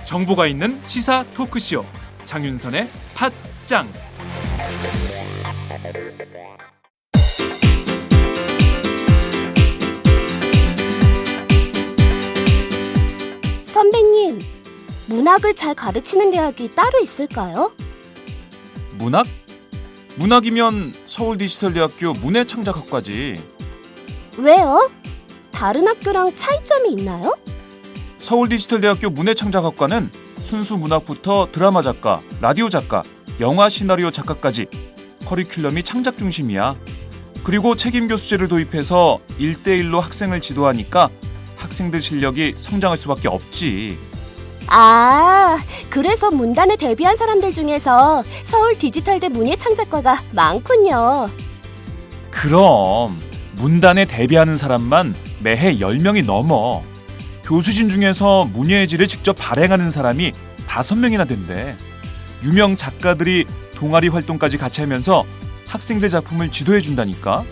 정보가 있는 시사 토크쇼 장윤선의 팟짱. 선배님, 문학을 잘 가르치는 대학이 따로 있을까요? 문학? 문학이면 서울디지털대학교 문해창작학과지. 왜요? 다른 학교랑 차이점이 있나요? 서울디지털대학교 문해창작학과는 순수 문학부터 드라마 작가, 라디오 작가, 영화 시나리오 작가까지 커리큘럼이 창작 중심이야. 그리고 책임 교수제를 도입해서 1대1로 학생을 지도하니까 학생들 실력이 성장할 수밖에 없지. 아, 그래서 문단에 데뷔한 사람들 중에서 서울 디지털대 문예창작과가 많군요. 그럼 문단에 데뷔하는 사람만 매해 10명이 넘어. 교수진 중에서 문예의 질을 직접 발행하는 사람이 5명이나 된대. 유명 작가들이 동아리 활동까지 같이 하면서 학생들 작품을 지도해준다니까.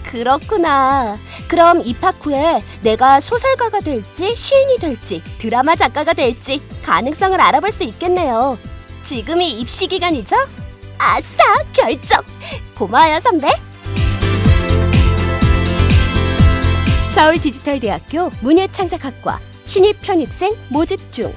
그렇구나. 그럼 입학 후에 내가 소설가가 될지 시인이 될지 드라마 작가가 될지 가능성을 알아볼 수 있겠네요. 지금이 입시 기간이죠? 아싸, 결정! 고마워요, 선배. 서울디지털대학교 문예창작학과 신입 편입생 모집 중.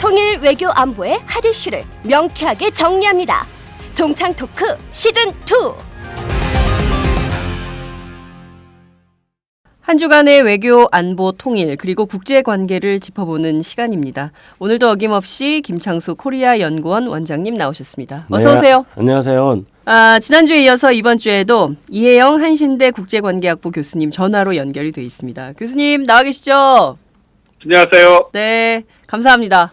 통일 외교 안보의 핫 이슈를 명쾌하게 정리합니다. 종창 토크 시즌2. 한 주간의 외교, 안보, 통일, 그리고 국제관계를 짚어보는 시간입니다. 오늘도 어김없이 김창수 코리아 연구원 원장님 나오셨습니다. 어서 오세요. 안녕하세요. 지난주에 이어서 이번 주에도 이혜영 한신대 국제관계학부 교수님 전화로 연결이 돼 있습니다. 교수님 나와 계시죠? 안녕하세요. 네, 감사합니다.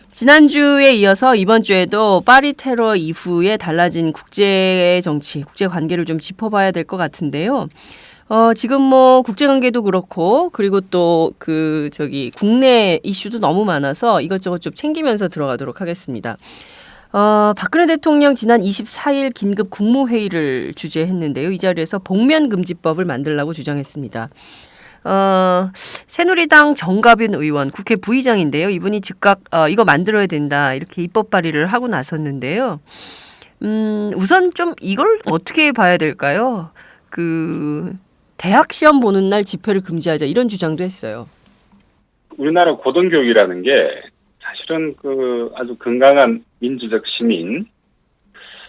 지난주에 이어서 이번 주에도 파리 테러 이후에 달라진 국제 정치, 국제 관계를 좀 짚어봐야 될 것 같은데요. 지금 뭐 국제관계도 그렇고 그리고 또 국내 이슈도 너무 많아서 이것저것 좀 챙기면서 들어가도록 하겠습니다. 박근혜 대통령 지난 24일 긴급 국무회의를 주재했는데요. 이 자리에서 복면금지법을 만들라고 주장했습니다. 새누리당 정가빈 의원 국회 부의장인데요. 이분이 즉각 이거 만들어야 된다 이렇게 입법 발의를 하고 나섰는데요. 우선 좀 이걸 어떻게 봐야 될까요? 대학 시험 보는 날 집회를 금지하자 이런 주장도 했어요. 우리나라 고등교육이라는 게 사실은 아주 건강한 민주적 시민,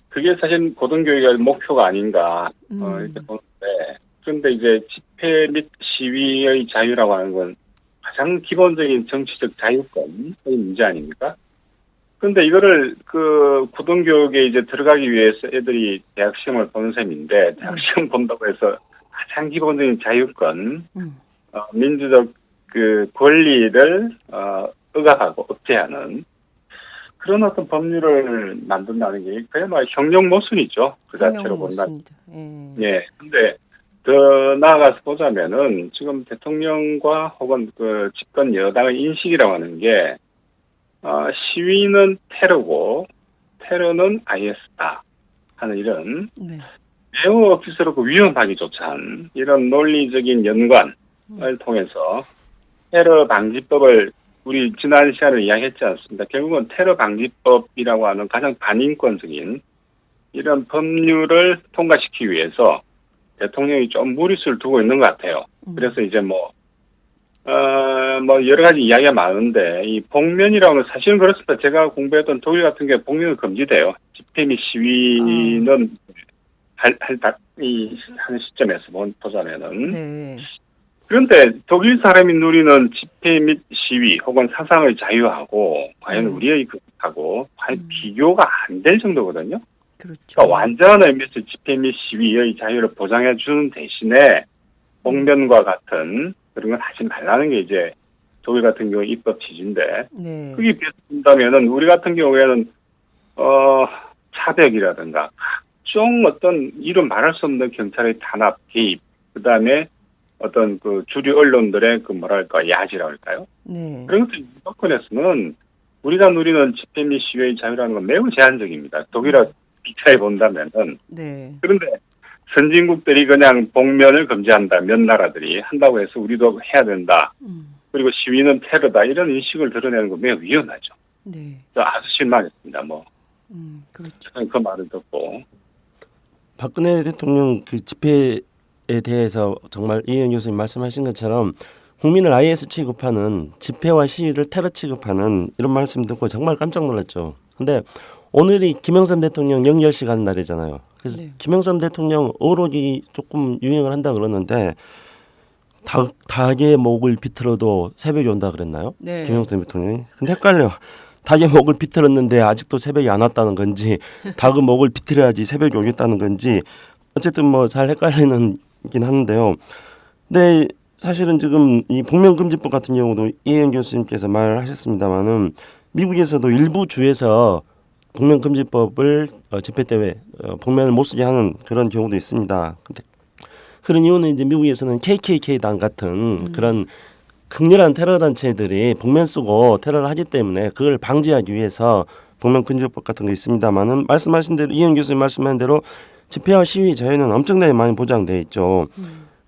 그게 사실 고등교육의 목표가 아닌가 이렇게 보는데, 그런데 이제 집회 및 시위의 자유라고 하는 건 가장 기본적인 정치적 자유권의 문제 아닙니까? 그런데 이거를 고등교육에 이제 들어가기 위해서 애들이 대학 시험을 보는 셈인데, 대학 시험 본다고 해서 가장 기본적인 자유권, 민주적 권리를 억압하고 억제하는 그런 어떤 법률을 만든다는 게 그야말로 형용 모순이죠. 그 자체로 본다면. 예. 근데 더 나아가서 보자면은 지금 대통령과 혹은 집권 여당의 인식이라고 하는 게 시위는 테러고 테러는 IS다 하는 이런 매우 억지스럽고 위험하기조차 한 이런 논리적인 연관을 통해서 테러 방지법을 우리 지난 시간에 이야기했지 않습니까? 결국은 테러 방지법이라고 하는 가장 반인권적인 이런 법률을 통과시키기 위해서 대통령이 좀 무리수를 두고 있는 것 같아요. 그래서 이제 여러 가지 이야기가 많은데, 이 복면이라고 하면 사실은 그렇습니다. 제가 공부했던 독일 같은 게 복면은 금지돼요. 집회 및 시위는 하는 시점에서 보자면은. 네. 그런데 독일 사람이 누리는 집회 및 시위 혹은 사상의 자유하고 과연 우리의 그것하고 과연 비교가 안 될 정도거든요. 그렇죠. 그러니까 완전한 의미에서 집회 및 시위의 자유를 보장해 주는 대신에 복면과 같은 그런 걸 하지 말라는 게 이제 독일 같은 경우 입법 취지인데 네. 그게 비슷한다면은 우리 같은 경우에는 차벽이라든가 각종 어떤 이루 말할 수 없는 경찰의 단합 개입, 그다음에 어떤 그 주류 언론들의 그 뭐랄까 야지라 할까요? 네. 그런 것들 조건에서는 우리가 누리는 집회 및 시위의 자유라는 건 매우 제한적입니다. 독일하고 비교해 본다면은. 네. 그런데 선진국들이 그냥 복면을 금지한다, 몇 나라들이 한다고 해서 우리도 해야 된다. 그리고 시위는 테러다, 이런 인식을 드러내는 건 매우 위험하죠. 네. 아주 실망했습니다. 그렇죠. 그 말을 듣고. 박근혜 대통령 그 집회에 대해서 정말 이현 교수님 말씀하신 것처럼 국민을 IS 취급하는, 집회와 시위를 테러 취급하는 이런 말씀 듣고 정말 깜짝 놀랐죠. 근데 오늘이 김영삼 대통령 영렬식 하는 날이잖아요. 그래서 네. 김영삼 대통령 어록이 조금 유행을 한다 그러는데 닭의 목을 비틀어도 새벽이 온다 그랬나요? 네. 김영삼 대통령이. 근데 헷갈려. 닭의 목을 비틀었는데 아직도 새벽이 안 왔다는 건지, 닭의 목을 비틀어야지 새벽이 오겠다는 건지, 어쨌든 뭐 잘 헷갈리는긴 하는데요. 근데 사실은 지금 이 복면금지법 같은 경우도 이혜영 교수님께서 말하셨습니다마는 미국에서도 일부 주에서 복면금지법을 집회 때 복면을 못 쓰게 하는 그런 경우도 있습니다. 근데 그런 이유는 이제 미국에서는 KKK당 같은 그런 극렬한 테러 단체들이 복면 쓰고 테러를 하기 때문에 그걸 방지하기 위해서 복면금지법 같은 게 있습니다만은 말씀하신 대로 이현 교수님 말씀하신 대로 집회와 시위 자유는 엄청나게 많이 보장돼 있죠.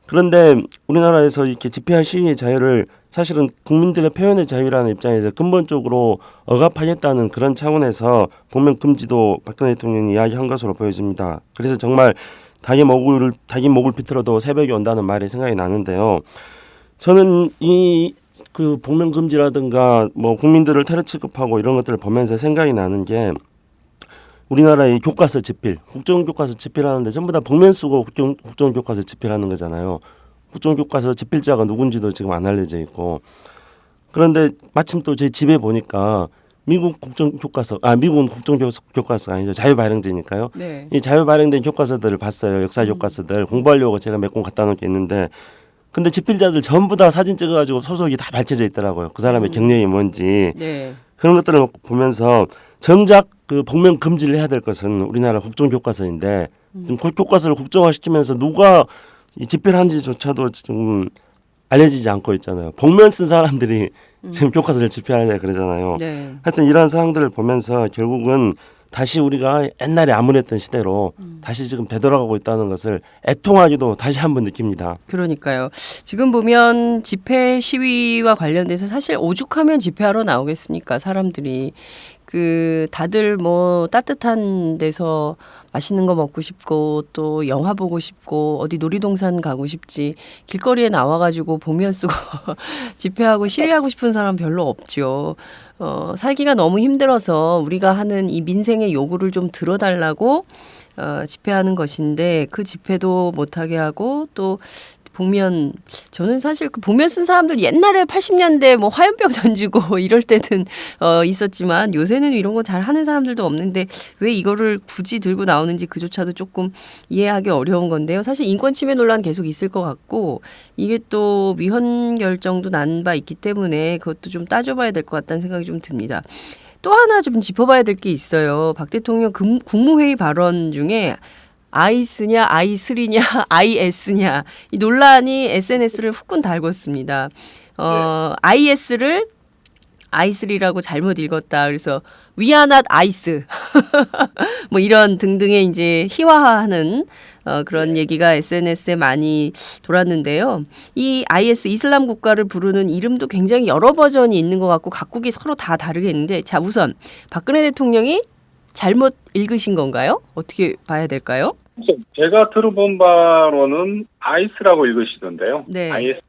그런데 우리나라에서 이렇게 집회와 시위의 자유를 사실은 국민들의 표현의 자유라는 입장에서 근본적으로 억압하겠다는 그런 차원에서 복면 금지도 박근혜 대통령이 이야기한 것으로 보여집니다. 그래서 정말 닭의 목을 비틀어도 새벽이 온다는 말이 생각이 나는데요. 저는 이 그 복면 금지라든가 뭐 국민들을 테러 취급하고 이런 것들을 보면서 생각이 나는 게 우리나라의 교과서 집필, 국정교과서 집필하는데 전부 다 복면 쓰고 국정교과서 집필하는 거잖아요. 국정교과서 집필자가 누군지도 지금 안 알려져 있고. 그런데 마침 또 제 집에 보니까 미국은 국정교과서가 아니죠. 자유발행제니까요. 네. 이 자유발행된 교과서들을 봤어요. 역사 교과서들. 공부하려고 제가 몇 권 갖다 놓은 게 있는데 근데 집필자들 전부 다 사진 찍어가지고 소속이 다 밝혀져 있더라고요. 그 사람의 경력이 뭔지. 네. 그런 것들을 보면서 정작 그 복면 금지를 해야 될 것은 우리나라 국정교과서인데 그 교과서를 국정화시키면서 누가 이 집필한지조차도 지금 알려지지 않고 있잖아요. 복면 쓴 사람들이 지금 교과서를 집필하려 그러잖아요. 네. 하여튼 이러한 상황들을 보면서 결국은 다시 우리가 옛날에 암울했던 시대로 다시 지금 되돌아가고 있다는 것을 애통하기도 다시 한번 느낍니다. 그러니까요. 지금 보면 집회 시위와 관련돼서 사실 오죽하면 집회하러 나오겠습니까? 사람들이. 다들 뭐 따뜻한 데서 맛있는 거 먹고 싶고 또 영화 보고 싶고 어디 놀이동산 가고 싶지 길거리에 나와가지고 복면 쓰고 집회하고 시위하고 싶은 사람 별로 없죠. 살기가 너무 힘들어서 우리가 하는 이 민생의 요구를 좀 들어달라고 집회하는 것인데 그 집회도 못하게 하고 또 복면 저는 사실 그 복면 쓴 사람들 옛날에 80년대 뭐 화염병 던지고 이럴 때는 있었지만 요새는 이런 거 잘 하는 사람들도 없는데 왜 이거를 굳이 들고 나오는지 그조차도 조금 이해하기 어려운 건데요. 사실 인권 침해 논란 계속 있을 것 같고 이게 또 위헌 결정도 난 바 있기 때문에 그것도 좀 따져봐야 될 것 같다는 생각이 좀 듭니다. 또 하나 좀 짚어봐야 될 게 있어요. 박 대통령 국무회의 발언 중에 아이스냐, 아이슬이냐, IS냐 이 논란이 SNS를 후끈 달궜습니다. IS를 아이슬이라고 잘못 읽었다. 그래서 We are not ice. 뭐 이런 등등의 이제 희화화하는 그런 얘기가 SNS에 많이 돌았는데요. 이 IS 이슬람 국가를 부르는 이름도 굉장히 여러 버전이 있는 것 같고 각국이 서로 다 다르게 있는데 자 우선 박근혜 대통령이 잘못 읽으신 건가요? 어떻게 봐야 될까요? 제가 들어본 바로는 아이스라고 읽으시던데요. 네. 아이스.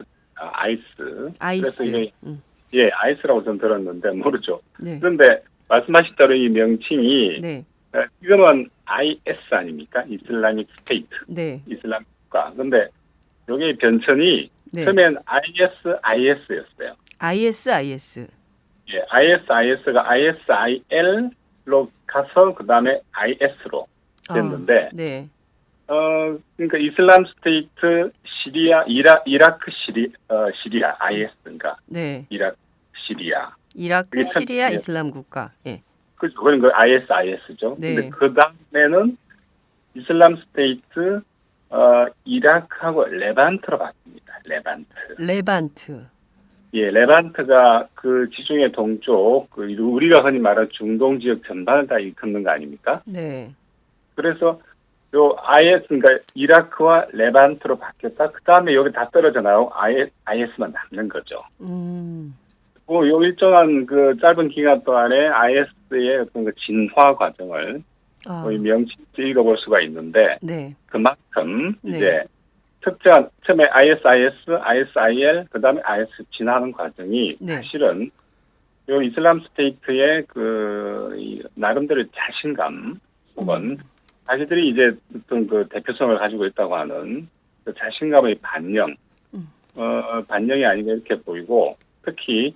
그래서 이게 아이스라고 저는 들었는데 모르죠. 네. 그런데 말씀하신 대로 이 명칭이 네. 이거는 IS 아닙니까? 이슬라믹 스테이트. 네. 이슬람 국가. 그런데 여기 변천이 네. 처음엔 IS였어요. IS. 예, IS가 ISIL로 가서 그 다음에 IS로 됐는데, 네. 그러니까 이슬람 스테이트 이라크 시리아 IS인가? 네. 이라크 시리아. 이라크, 그게 참- 시리아, 예. 이슬람 국가. 예. 그죠. 그런 거 IS죠. 네. 근데 그 다음에는 이슬람 스테이트 이라크하고 레반트로 바뀝니다. 레반트. 예, 레반트가 그 지중해 동쪽 그 우리가 흔히 말하는 중동 지역 전반을 다 일컫는 거 아닙니까? 네. 그래서 요 IS 그러니까 이라크와 레반트로 바뀌었다. 그 다음에 여기 다 떨어져 나오고 IS만 남는 거죠. 요 일정한 그 짧은 기간 동안에 IS의 어떤 그 진화 과정을 아, 거의 명칭도 읽어볼 수가 있는데 네. 그만큼 네. 이제 특정한 처음에 ISIL 그다음에 IS 진화하는 과정이 네. 사실은 요 이슬람 스테이트의 이 나름대로의 자신감 혹은 자기들이 이제 어떤 그 대표성을 가지고 있다고 하는 그 자신감의 반영, 반영이 아닌가 이렇게 보이고 특히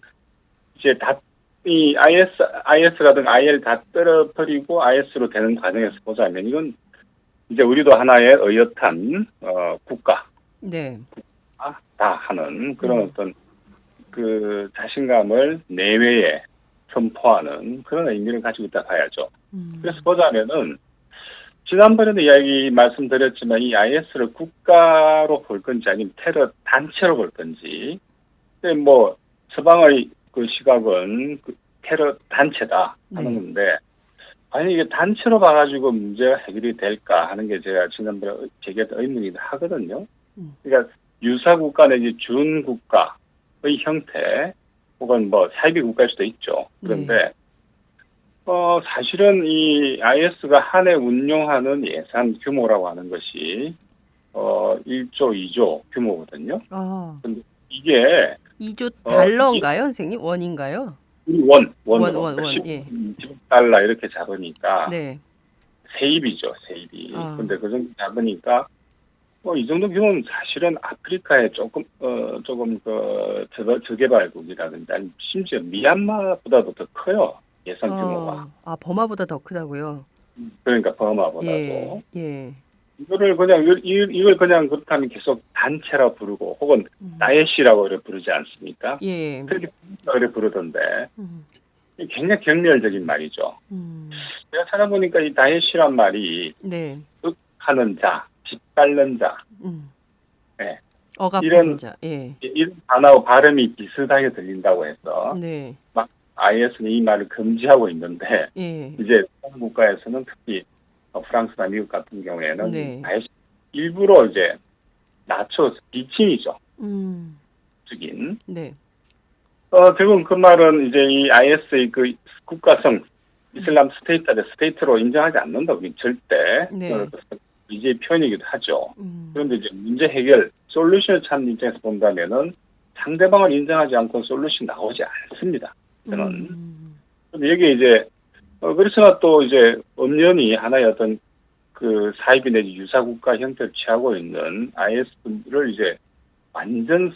이제 이 IS라든가 IL 다 떨어뜨리고 IS로 되는 과정에서 보자면 이건 이제 우리도 하나의 의젓한 국가 네. 다 하는 그런 어떤 그 자신감을 내외에 선포하는 그런 의미를 가지고 있다 봐야죠. 그래서 보자면은 지난번에도 이야기 말씀드렸지만 이 IS를 국가로 볼 건지 아니면 테러 단체로 볼 건지 뭐 서방의 그 시각은 그 테러 단체다 하는 네. 건데 아니 이게 단체로 봐가지고 문제가 해결이 될까 하는 게 제가 지난번에 제기했던 의문이기도 하거든요. 그러니까 유사국가 내지 준국가의 형태 혹은 뭐 사이비 국가일 수도 있죠. 그런데 사실은 이 IS가 한 해 운용하는 예산 규모라고 하는 것이 1조, 2조 규모거든요. 아, 근데 이게 2조 달러인가요, 선생님? 원인가요? 원으로 예. 10달러 이렇게 잡으니까 네. 세입이죠, 세입이. 아. 근데 그 정도 잡으니까 이 정도 규모는 사실은 아프리카의 조금 그 저개발국이라든지 아니 심지어 미얀마보다도 더 커요. 예산 규모가. 아, 버마보다 더 크다고요? 그러니까 버마보다도. 예. 예. 이걸 그냥 그렇다면 계속 단체라 부르고 혹은 다에시라고 부르지 않습니까? 예. 그렇게 부르던데 음. 이게 굉장히 경멸적인 말이죠. 제가 찾아보니까 이 다에시란 말이 네. 하는 자, 짓밟는 자, 네. 억압하는 자. 예. 이런 단어와 발음이 비슷하게 들린다고 해서 네. 막 IS는 이 말을 금지하고 있는데 예. 이제 다른 국가에서는 특히 프랑스나 미국 같은 경우에는 네. IS 일부러 이제 낮춰서 비칭이죠. 죽인. 네. 결국은 그 말은 이제 이 IS의 그 국가성 이슬람 스테이트로 인정하지 않는다고 절대 네. 이제 표현이기도 하죠. 그런데 이제 문제 해결 솔루션을 찾는 입장에서 본다면은 상대방을 인정하지 않고 솔루션 나오지 않습니다. 저는. 근데 여기 이제 그렇지만 또 이제 엄연히 하나의 어떤 그 사이비 내지 유사 국가 형태를 취하고 있는 IS를 이제 완전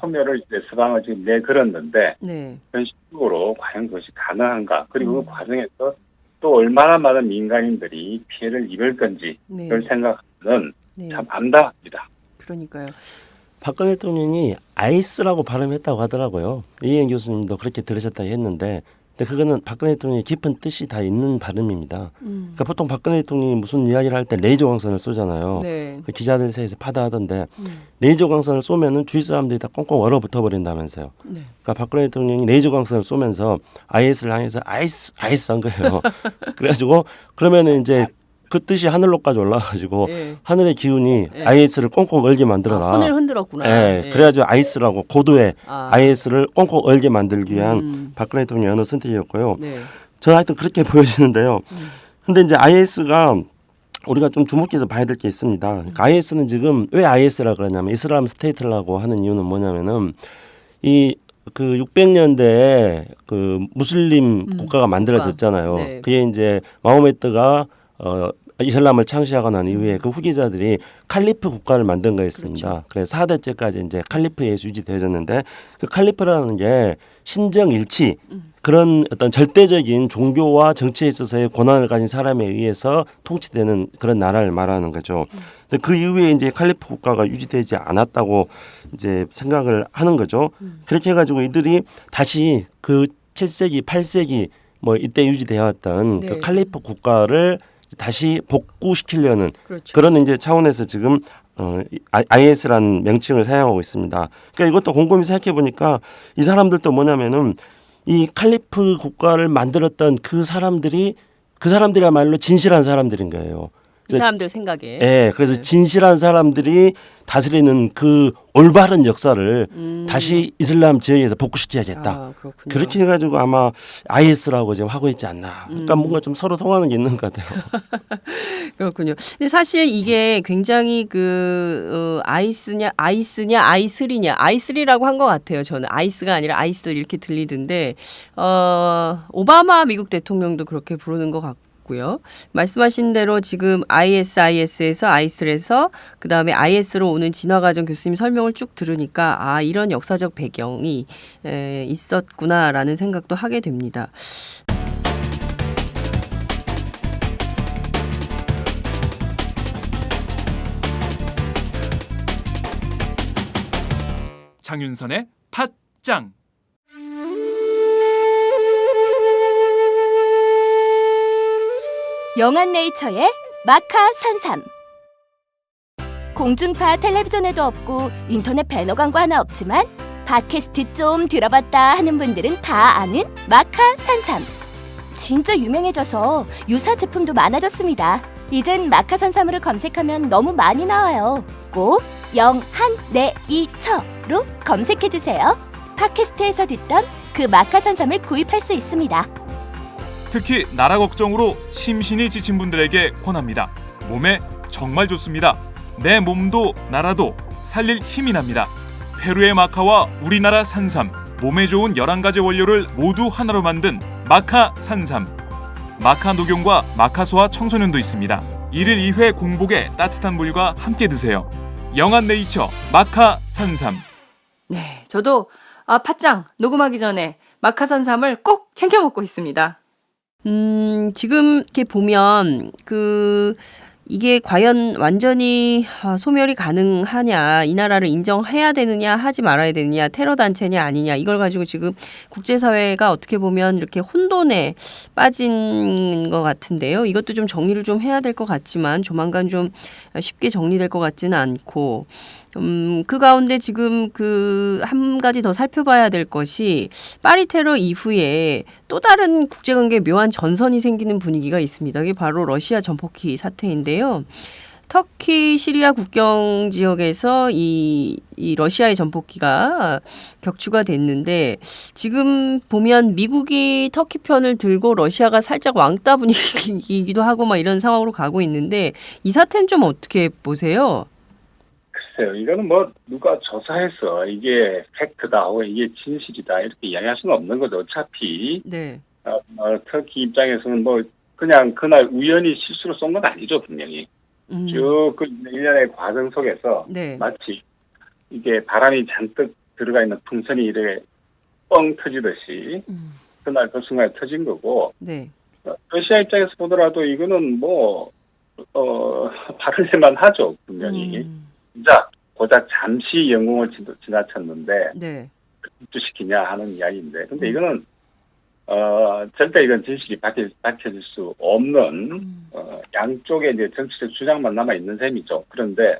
소멸을 이제 서방을 지금 내걸었는데 네. 그런 식으로 과연 그것이 가능한가? 그리고 그 과정에서 또 얼마나 많은 민간인들이 피해를 입을 건지 네. 그걸 생각하면 네. 참 암담합니다. 그러니까요. 박근혜 대통령이 아이스라고 발음했다고 하더라고요. 이혜영 교수님도 그렇게 들으셨다고 했는데 근데 그거는 박근혜 대통령의 깊은 뜻이 다 있는 발음입니다. 그러니까 보통 박근혜 대통령이 무슨 이야기를 할 때 레이저 광선을 쏘잖아요. 네. 그 기자들 사이에서 파다하던데 레이저 광선을 쏘면은 주위 사람들이 다 꽁꽁 얼어붙어 버린다면서요. 네. 그러니까 박근혜 대통령이 레이저 광선을 쏘면서 IS를 향해서 아이스 한 거예요. 그래가지고 그러면은 이제 그 뜻이 하늘로까지 올라가지고 예. 하늘의 기운이 예. IS를 꽁꽁 얼게 만들어라. 손을 흔들었구나. 예, 예. 그래가지고 아이스라고 고도의 아. IS를 꽁꽁 얼게 만들기 위한 박근혜 대통령의 언어 선택이었고요. 네. 저는 하여튼 그렇게 보여지는데요. 근데 이제 IS가 우리가 좀 주목해서 봐야 될 게 있습니다. 그러니까 IS는 지금 왜 IS라 그러냐면 이슬람 스테이트라고 하는 이유는 뭐냐면은 이 그 600년대에 그 무슬림 국가가 만들어졌잖아요. 네. 그게 이제 마호메트가 이슬람을 창시하고 난 이후에 그 후계자들이 칼리프 국가를 만든 거였습니다. 그렇죠. 그래서 4대째까지 이제 칼리프에 유지되어졌는데 그 칼리프라는 게 신정일치 그런 어떤 절대적인 종교와 정치에 있어서의 권한을 가진 사람에 의해서 통치되는 그런 나라를 말하는 거죠. 근데 그 이후에 이제 칼리프 국가가 유지되지 않았다고 이제 생각을 하는 거죠. 그렇게 해가지고 이들이 다시 그 7세기, 8세기 뭐 이때 유지되어 왔던 네. 그 칼리프 국가를 다시 복구시키려는 그렇죠. 그런 이제 차원에서 지금 IS라는 명칭을 사용하고 있습니다. 그러니까 이것도 곰곰이 생각해 보니까 이 사람들도 뭐냐면은 이 칼리프 국가를 만들었던 그 사람들이야말로 진실한 사람들인 거예요. 이 사람들 생각에. 예, 그래서 네. 진실한 사람들이 다스리는 그 올바른 역사를 다시 이슬람 지역에서 복구시켜야겠다. 아, 그렇군요. 그렇게 해가지고 아마 IS라고 지금 하고 있지 않나. 그러니까 뭔가 좀 서로 통하는 게 있는 것 같아요. 그렇군요. 근데 사실 이게 굉장히 아이스냐, 아이슬이냐, 아이슬이라고 한 것 같아요. 저는 아이스가 아니라 아이슬 이렇게 들리던데, 오바마 미국 대통령도 그렇게 부르는 것 같고요. 말씀하신 대로 지금 IS에서 아이슬에서 그 다음에 IS로 오는 진화 과정 교수님 설명을 쭉 들으니까 이런 역사적 배경이 있었구나라는 생각도 하게 됩니다. 장윤선의 팟짱. 영한네이처의 마카 산삼. 공중파 텔레비전에도 없고 인터넷 배너 광고 하나 없지만 팟캐스트 좀 들어봤다 하는 분들은 다 아는 마카 산삼. 진짜 유명해져서 유사 제품도 많아졌습니다. 이젠 마카 산삼으로 검색하면 너무 많이 나와요. 꼭 영한네이처로 검색해주세요. 팟캐스트에서 듣던 그 마카 산삼을 구입할 수 있습니다. 특히 나라 걱정으로 심신이 지친 분들에게 권합니다. 몸에 정말 좋습니다. 내 몸도 나라도 살릴 힘이 납니다. 페루의 마카와 우리나라 산삼, 몸에 좋은 11가지 원료를 모두 하나로 만든 마카 산삼. 마카 녹용과 마카소와 청소년도 있습니다. 1일 2회 공복에 따뜻한 물과 함께 드세요. 영한네이처 마카 산삼. 네, 저도 팟짱 녹음하기 전에 마카산삼을 꼭 챙겨 먹고 있습니다. 지금 이렇게 보면 이게 과연 완전히 소멸이 가능하냐, 이 나라를 인정해야 되느냐, 하지 말아야 되느냐, 테러 단체냐 아니냐, 이걸 가지고 지금 국제사회가 어떻게 보면 이렇게 혼돈에 빠진 것 같은데요. 이것도 좀 정리를 좀 해야 될 것 같지만 조만간 좀 쉽게 정리될 것 같지는 않고, 그 가운데 지금 한 가지 더 살펴봐야 될 것이 파리 테러 이후에 또 다른 국제관계에 묘한 전선이 생기는 분위기가 있습니다. 이게 바로 러시아 전폭기 사태인데요. 터키 시리아 국경 지역에서 이 러시아의 전폭기가 격추가 됐는데 지금 보면 미국이 터키 편을 들고 러시아가 살짝 왕따 분위기이기도 하고 막 이런 상황으로 가고 있는데 이 사태는 좀 어떻게 보세요? 글쎄요, 이거는 뭐 누가 조사해서 이게 팩트다 하고 이게 진실이다 이렇게 이야기할 수는 없는 거죠. 어차피 네. 터키 입장에서는 뭐 그냥 그날 우연히 실수로 쏜 건 아니죠, 분명히. 쭉 그 일련의 과정 속에서 네. 마치 이게 바람이 잔뜩 들어가 있는 풍선이 이렇게 뻥 터지듯이 그날 그 순간에 터진 거고, 네. 러시아 입장에서 보더라도 이거는 뭐 바를만 하죠, 분명히. 진짜 고작 잠시 영웅을 지나쳤는데 네. 입주시키냐 하는 이야기인데, 근데 이거는 절대 이건 진실이 밝혀질 수 없는 양쪽의 이제 정치적 주장만 남아 있는 셈이죠. 그런데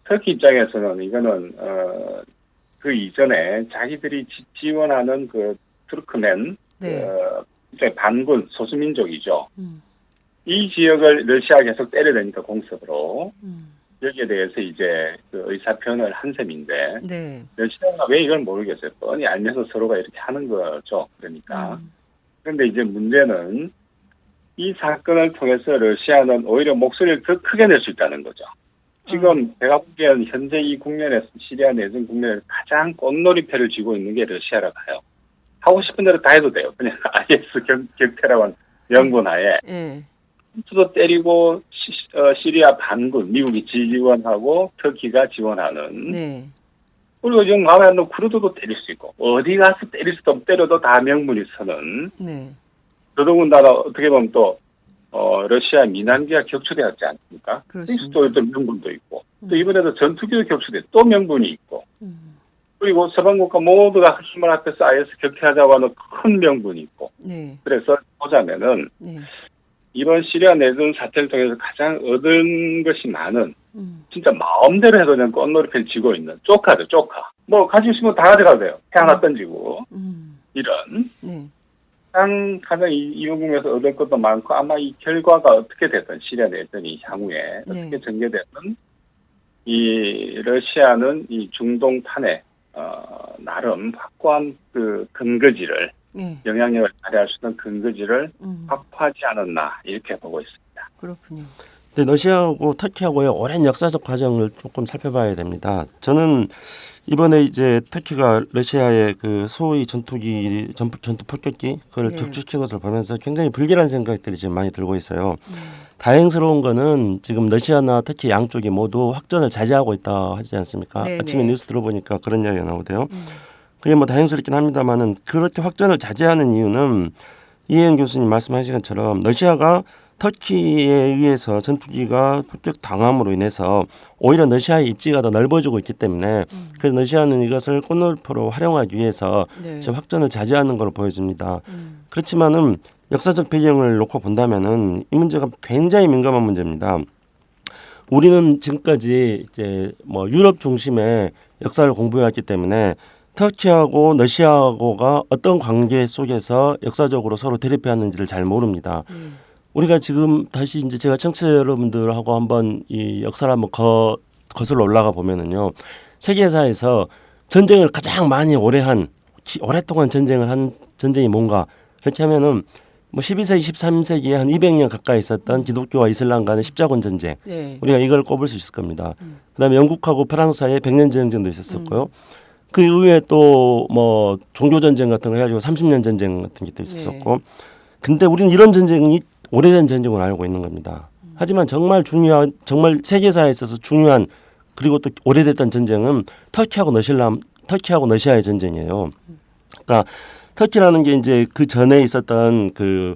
터키 입장에서는 이거는 그 이전에 자기들이 지원하는 그 투르크멘 네. 반군 소수민족이죠. 이 지역을 러시아가 계속 때려대니까 공습으로 여기에 대해서 이제 그 의사표현을 한 셈인데, 네. 러시아가 왜 이걸 모르겠어요. 뻔히 알면서 서로가 이렇게 하는 거죠. 그러니까. 그런데 이제 문제는 이 사건을 통해서 러시아는 오히려 목소리를 더 크게 낼 수 있다는 거죠. 지금 제가 보기에는 현재 이 국면에서, 시리아 내전 국면에서 가장 꽃놀이패를 쥐고 있는 게 러시아라 봐요. 하고 싶은 대로 다 해도 돼요. 그냥 IS 격퇴라고 한 명분하에. 네. 도 때리고 시리아 반군 미국이 지원하고 터키가 지원하는. 네. 그리고 지금 마음에 안 드는 쿠르드도 때릴 수 있고 어디 가서 때릴 수도 때려도 다 명분이 서는. 네. 더더군다나 어떻게 보면 또 러시아 민항기가 격추되었지 않습니까? 그렇습니다. 또 어떤 명분도 있고 또 이번에도 전투기도 격추돼 또 명분이 있고 그리고 서방 국가 모두가 힘을 합해서 IS 격퇴하자고 하는 큰 명분이 있고 네. 그래서 보자면은 네. 이번 시리아 내전 사태를 통해서 가장 얻은 것이 많은 음. 진짜 마음대로 해도 그냥 꽃놀이패를 쥐고 있는 쪼카죠, 쪼카. 뭐 가지고 싶으면 다 가져가도 돼요. 태 하나 던지고 이런 네. 가장 이 부분에서 얻을 것도 많고 아마 이 결과가 어떻게 됐든 시리아 내전이 향후에 네. 어떻게 전개되든 이 러시아는 이 중동판에 나름 확고한 그 근거지를 네. 영향력을 발휘할 수 있는 근거지를 음. 확보하지 않았나 이렇게 보고 있습니다. 그렇군요. 근데 러시아하고 터키하고의 오랜 역사적 과정을 조금 살펴봐야 됩니다. 저는 이번에 이제 터키가 러시아의 그 소위 전투 폭격기 그걸 네. 격추시킨 것을 보면서 굉장히 불길한 생각들이 지금 많이 들고 있어요. 다행스러운 거는 지금 러시아나 터키 양쪽이 모두 확전을 자제하고 있다 하지 않습니까? 네, 아침에 네. 뉴스 들어보니까 그런 이야기가 나오대요. 그게 뭐 다행스럽긴 합니다만은 그렇게 확전을 자제하는 이유는 이혜영 교수님 말씀하신 것처럼 러시아가 터키에 의해서 전투기가 폭격 당함으로 인해서 오히려 러시아의 입지가 더 넓어지고 있기 때문에 그래서 러시아는 이것을 꽃놀이포로 활용하기 위해서 네. 지금 확전을 자제하는 걸 보여집니다. 그렇지만은 역사적 배경을 놓고 본다면은 이 문제가 굉장히 민감한 문제입니다. 우리는 지금까지 이제 뭐 유럽 중심의 역사를 공부해왔기 때문에 터키하고 러시아하고가 어떤 관계 속에서 역사적으로 서로 대립해왔는지를 잘 모릅니다. 우리가 지금 다시 이제 제가 청취자 여러분들하고 한번 이 역사를 한번 거슬러 올라가 보면은요, 세계사에서 전쟁을 가장 많이 오랫동안 전쟁을 한 전쟁이 뭔가 그렇게 하면은 뭐 12세기, 13세기에 한 200년 가까이 있었던 기독교와 이슬람 간의 십자군 전쟁. 네. 우리가 이걸 꼽을 수 있을 겁니다. 그다음에 영국하고 프랑스 사이에 100년 전쟁도 있었었고요. 그 이후에 또 뭐 종교 전쟁 같은 거 해가지고 30년 전쟁 같은 것도 있었었고. 근데 우리는 이런 전쟁이 오래된 전쟁을 알고 있는 겁니다. 하지만 정말 세계사에 있어서 중요한 그리고 또 오래됐던 전쟁은 터키하고 러시아의 전쟁이에요. 그러니까 터키라는 게 이제 그 전에 있었던 그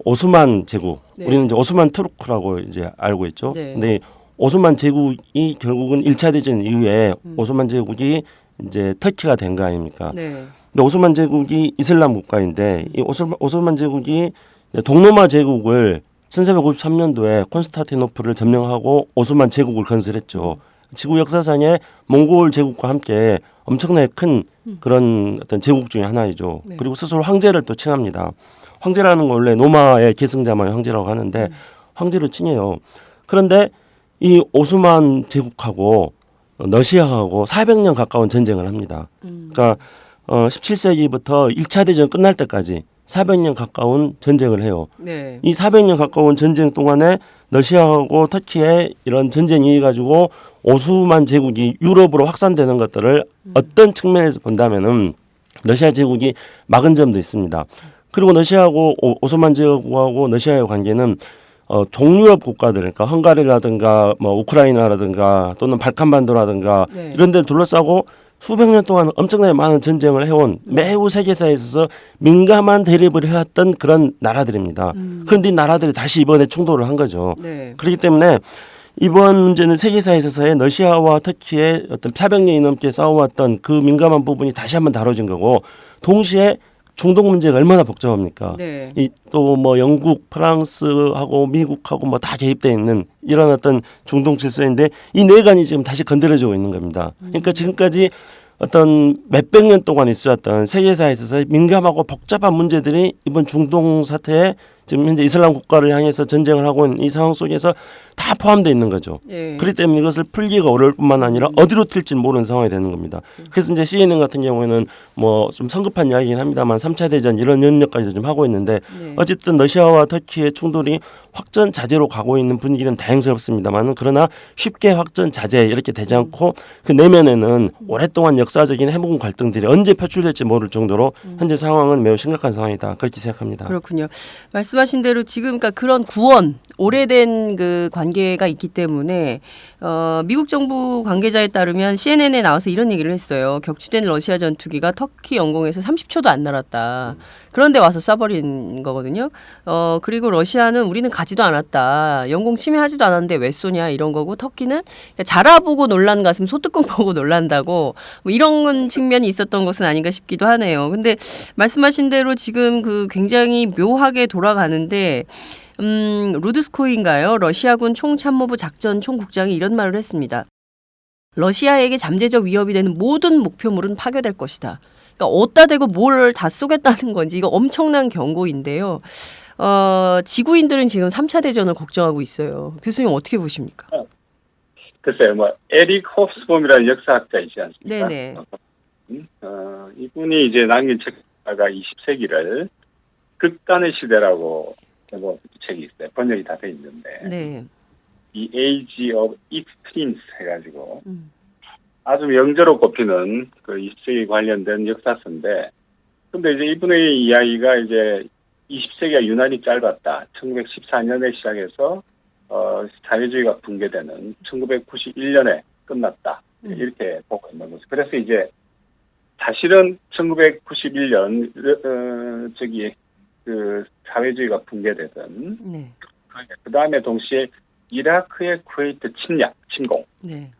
오스만 제국, 네. 우리는 이제 오스만 투르크라고 이제 알고 있죠. 네. 근데 오스만 제국이 결국은 1차 대전 이후에 오스만 제국이 이제 터키가 된 거 아닙니까? 네. 근데 오스만 제국이 이슬람 국가인데 이 오스만 제국이 동로마 제국을 1753년도에 콘스탄티노플을 점령하고 오스만 제국을 건설했죠. 지구 역사상에 몽골 제국과 함께 엄청나게 큰 그런 어떤 제국 중에 하나이죠. 네. 그리고 스스로 황제를 또 칭합니다. 황제라는 건 원래 로마의 계승자만 황제라고 하는데 황제로 칭해요. 그런데 이 오스만 제국하고 러시아하고 400년 가까운 전쟁을 합니다. 그러니까 17세기부터 1차 대전 끝날 때까지 400년 가까운 전쟁을 해요. 네. 이 400년 가까운 전쟁 동안에 러시아하고 터키의 이런 전쟁이 가지고 오스만 제국이 유럽으로 확산되는 것들을 어떤 측면에서 본다면은 러시아 제국이 막은 점도 있습니다. 그리고 러시아하고 오스만 제국하고 러시아의 관계는 동유럽 국가들, 그러니까 헝가리라든가 뭐 우크라이나라든가 또는 발칸반도라든가 네. 이런 데를 둘러싸고 수백 년 동안 엄청나게 많은 전쟁을 해온 매우 세계사에 있어서 민감한 대립을 해왔던 그런 나라들입니다. 그런데 이 나라들이 다시 이번에 충돌을 한 거죠. 네. 그렇기 때문에 이번 문제는 세계사에 있어서의 러시아와 터키의 어떤 400년이 넘게 싸워왔던 그 민감한 부분이 다시 한번 다뤄진 거고 동시에 중동 문제가 얼마나 복잡합니까? 네. 이 또 뭐 영국, 프랑스하고 미국하고 뭐 다 개입돼 있는 이런 어떤 중동 질서인데 이 내관이 지금 다시 건드려지고 있는 겁니다. 그러니까 지금까지 어떤 몇백 년 동안 있었던 세계사에 있어서 민감하고 복잡한 문제들이 이번 중동 사태에 지금 현재 이슬람 국가를 향해서 전쟁을 하고 있는 이 상황 속에서 다 포함되어 있는 거죠. 네. 그렇기 때문에 이것을 풀기가 어려울 뿐만 아니라 어디로 튈지는 모르는 상황이 되는 겁니다. 그래서 이제 CNN 같은 경우에는 뭐 좀 성급한 이야기긴 합니다만 3차 대전 이런 염려까지도 좀 하고 있는데 네. 어쨌든 러시아와 터키의 충돌이 확전 자제로 가고 있는 분위기는 다행스럽습니다만 그러나 쉽게 확전 자제 이렇게 되지 않고 그 내면에는 오랫동안 역사적인 해묵은 갈등들이 언제 표출될지 모를 정도로 현재 상황은 매우 심각한 상황이다. 그렇게 생각합니다. 그렇군요. 말씀하신 대로 지금 그러니까 그런 구원 오래된 그 관계가 있기 때문에 미국 정부 관계자에 따르면 CNN에 나와서 이런 얘기를 했어요. 격추된 러시아 전투기가 터키 영공에서 30초도 안 날았다. 그런데 와서 쏴버린 거거든요. 그리고 러시아는 우리는 가지도 않았다. 영공 침해하지도 않았는데 왜 쏘냐 이런 거고 터키는 자라보고 놀란 가슴 소뚜껑 보고 놀란다고 뭐 이런 측면이 있었던 것은 아닌가 싶기도 하네요. 근데 말씀하신 대로 지금 그 굉장히 묘하게 돌아가는데 루드스코이인가요? 러시아군 총참모부 작전 총국장이 이런 말을 했습니다. 러시아에게 잠재적 위협이 되는 모든 목표물은 파괴될 것이다. 그러니까 어디다 대고 뭘 다 쏘겠다는 건지 이거 엄청난 경고인데요. 지구인들은 지금 3차 대전을 걱정하고 있어요. 교수님 어떻게 보십니까? 글쎄요, 뭐 에릭 호프스봄이라는 역사학자 있지 않습니까? 네네. 이분이 이제 남긴 책가 20세기를 극단의 시대라고 뭐 책이 있어요. 번역이 다 돼 있는데 네. 이 Age of Extremes 해가지고 아주 명저로 꼽히는 그 20세기 관련된 역사서인데, 근데 이제 이분의 이야기가 이제 20세기가 유난히 짧았다. 1914년에 시작해서 사회주의가 붕괴되는 1991년에 끝났다. 이렇게 보고 있는 거죠. 그래서 이제 사실은 1991년 그 사회주의가 붕괴되던 네. 그 다음에 동시에 이라크의 쿠웨이트 침공 네.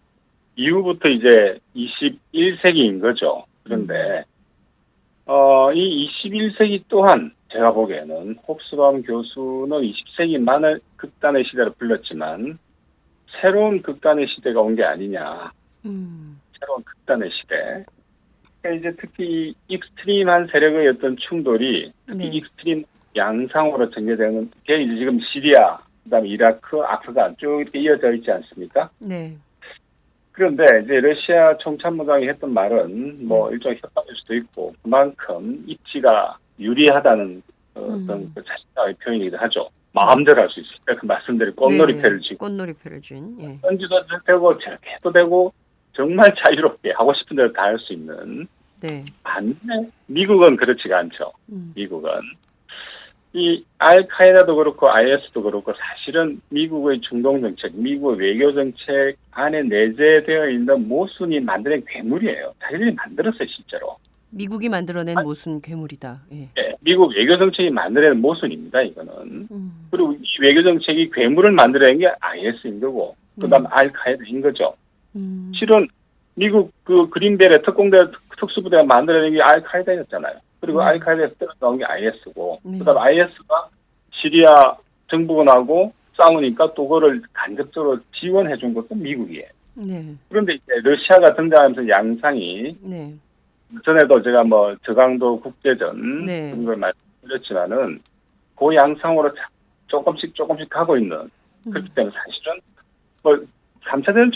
이후부터 이제 21세기인 거죠. 그런데 이 21세기 또한 제가 보기에는 홉스밤 교수는 20세기만을 극단의 시대로 불렀지만 새로운 극단의 시대가 온 게 아니냐. 새로운 극단의 시대. 그러니까 이제 특히 익스트림한 세력의 어떤 충돌이 특히 네. 익스트림 양상으로 전개되는 게 이제 지금 시리아, 그다음에 이라크, 아프간 쭉 이렇게 이어져 있지 않습니까? 네. 그런데 이제 러시아 총참모장이 했던 말은 뭐 일종의 협박일 수도 있고 그만큼 입지가 유리하다는 어떤 그 자신감의 표현이기도 하죠. 마음대로 할 수 있으니까 그 말씀대로 꽃놀이패를 쥐고 꽃놀이패를 쥔. 예. 던지도 되고 저렇게 해도 되고 정말 자유롭게 하고 싶은 대로 다 할 수 있는. 네. 반면에 미국은 그렇지가 않죠. 미국은 이 알카에다도 그렇고 IS도 그렇고 사실은 미국의 중동 정책, 미국의 외교 정책 안에 내재되어 있는 모순이 만드는 괴물이에요. 자기들이 만들었어요, 실제로. 미국이 만들어낸 모순 괴물이다. 예. 네, 미국 외교 정책이 만들어낸 모순입니다, 이거는. 그리고 이 외교 정책이 괴물을 만들어낸 게 IS인 거고, 그다음 알카에다인 거죠. 실은 미국 그 그린벨의 특공대 특수부대가 만들어낸 게 알카에다였잖아요. 그리고 알카에다에서 나온 게 IS고, 그다음 IS가 시리아 정부군하고 싸우니까 또 그거를 간접적으로 지원해 준 것도 미국이에요. 네. 그런데 이제 러시아가 등장하면서 양상이 네. 전에도 제가 뭐 저강도 국제전 네. 그런 걸 말씀드렸지만은 그 양상으로 조금씩 가고 있는 그렇기 때문에 사실은 뭐 3차대는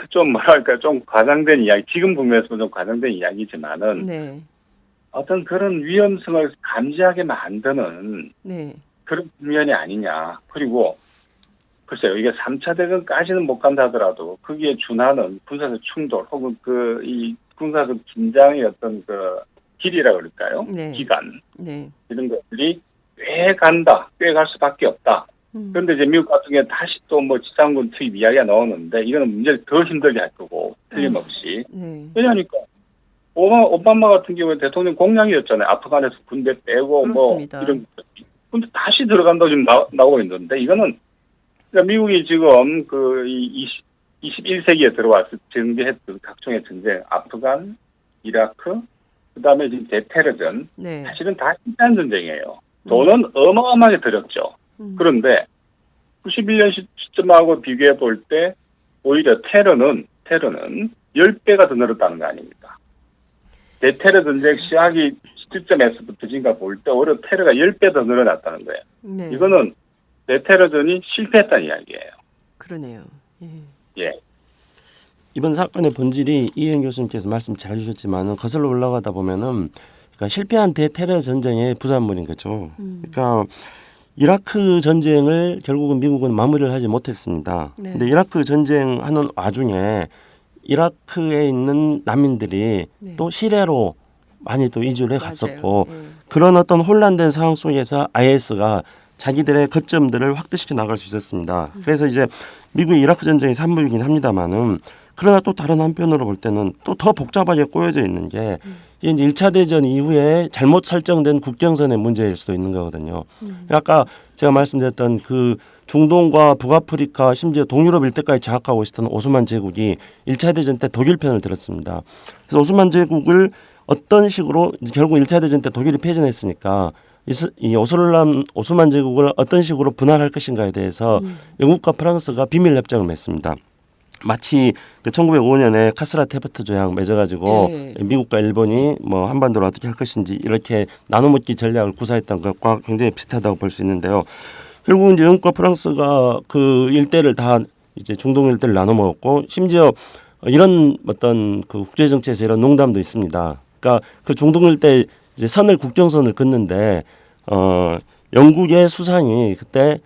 좀 뭐랄까 좀 과장된 이야기, 지금 국면에서 좀 과장된 이야기지만은 네. 어떤 그런 위험성을 감지하게 만드는 네. 그런 국면이 아니냐. 그리고 글쎄요, 이게 3차 대전까지는 못 간다 하더라도 거기에 준하는 군사적 충돌 혹은 이 군사적 긴장의 어떤 그 길이라 그럴까요? 네. 기간 네. 이런 것들이 꽤 갈 수밖에 없다. 그런데 이제 미국 같은 경우에 다시 또 뭐 지상군 투입 이야기가 나오는데 이거는 문제를 더 힘들게 할 거고 틀림없이. 네. 왜냐하니까 오바마 같은 경우에 대통령 공약이었잖아요. 아프간에서 군대 빼고 그렇습니다. 뭐 이런. 근데 다시 들어간다고 지금 나오고 있는데 이거는 그러니까 미국이 지금 그 21세기에 들어와서 전개했던 각종의 전쟁, 아프간, 이라크, 그다음에 지금 대테러전, 네. 사실은 다 힘든 전쟁이에요. 돈은 어마어마하게 들었죠. 그런데 91년 시점하고 비교해 볼 때 오히려 테러는 10배가 더 늘었다는 거 아닙니까? 대테러 전쟁 시작이 시점에서부터 지금까지 볼 때 오히려 테러가 10배 더 늘어났다는 거예요. 네. 이거는 대테러전이 실패했다는 이야기예요. 그러네요. 예. 예. 이번 사건의 본질이 이현 교수님께서 말씀 잘 주셨지만은 거슬러 올라가다 보면은 그러니까 실패한 대테러 전쟁의 부산물인 거죠. 그러니까 이라크 전쟁을 결국은 미국은 마무리를 하지 못했습니다. 네. 근데 이라크 전쟁하는 와중에 이라크에 있는 난민들이 네. 또 시리아로 많이 또 이주를 맞아요. 갔었고 예. 그런 어떤 혼란된 상황 속에서 IS가 자기들의 거점들을 확대시켜 나갈 수 있었습니다. 그래서 이제 미국의 이라크 전쟁이 산물이긴 합니다만은 그러나 또 다른 한편으로 볼 때는 또 더 복잡하게 꼬여져 있는 게 이게 이제 1차 대전 이후에 잘못 설정된 국경선의 문제일 수도 있는 거거든요. 아까 제가 말씀드렸던 그 중동과 북아프리카 심지어 동유럽 일대까지 장악하고 있었던 오스만 제국이 1차 대전 때 독일 편을 들었습니다. 그래서 오스만 제국을 어떤 식으로 결국 1차 대전 때 독일이 패전했으니까 이 오스만 제국을 어떤 식으로 분할할 것인가에 대해서 영국과 프랑스가 비밀 협정을 맺습니다. 마치 1905년에 카스라 테프트 조약 맺어가지고 미국과 일본이 뭐 한반도를 어떻게 할 것인지 이렇게 나눠먹기 전략을 구사했던 것과 굉장히 비슷하다고 볼 수 있는데요. 결국은 이제 영국과 프랑스가 그 일대를 다 이제 중동 일대를 나눠 먹었고 심지어 이런 어떤 그 국제 정치에서 이런 농담도 있습니다. 그러니까 그 중동 일대 이제 국경선을 긋는데 영국의 수상이 그때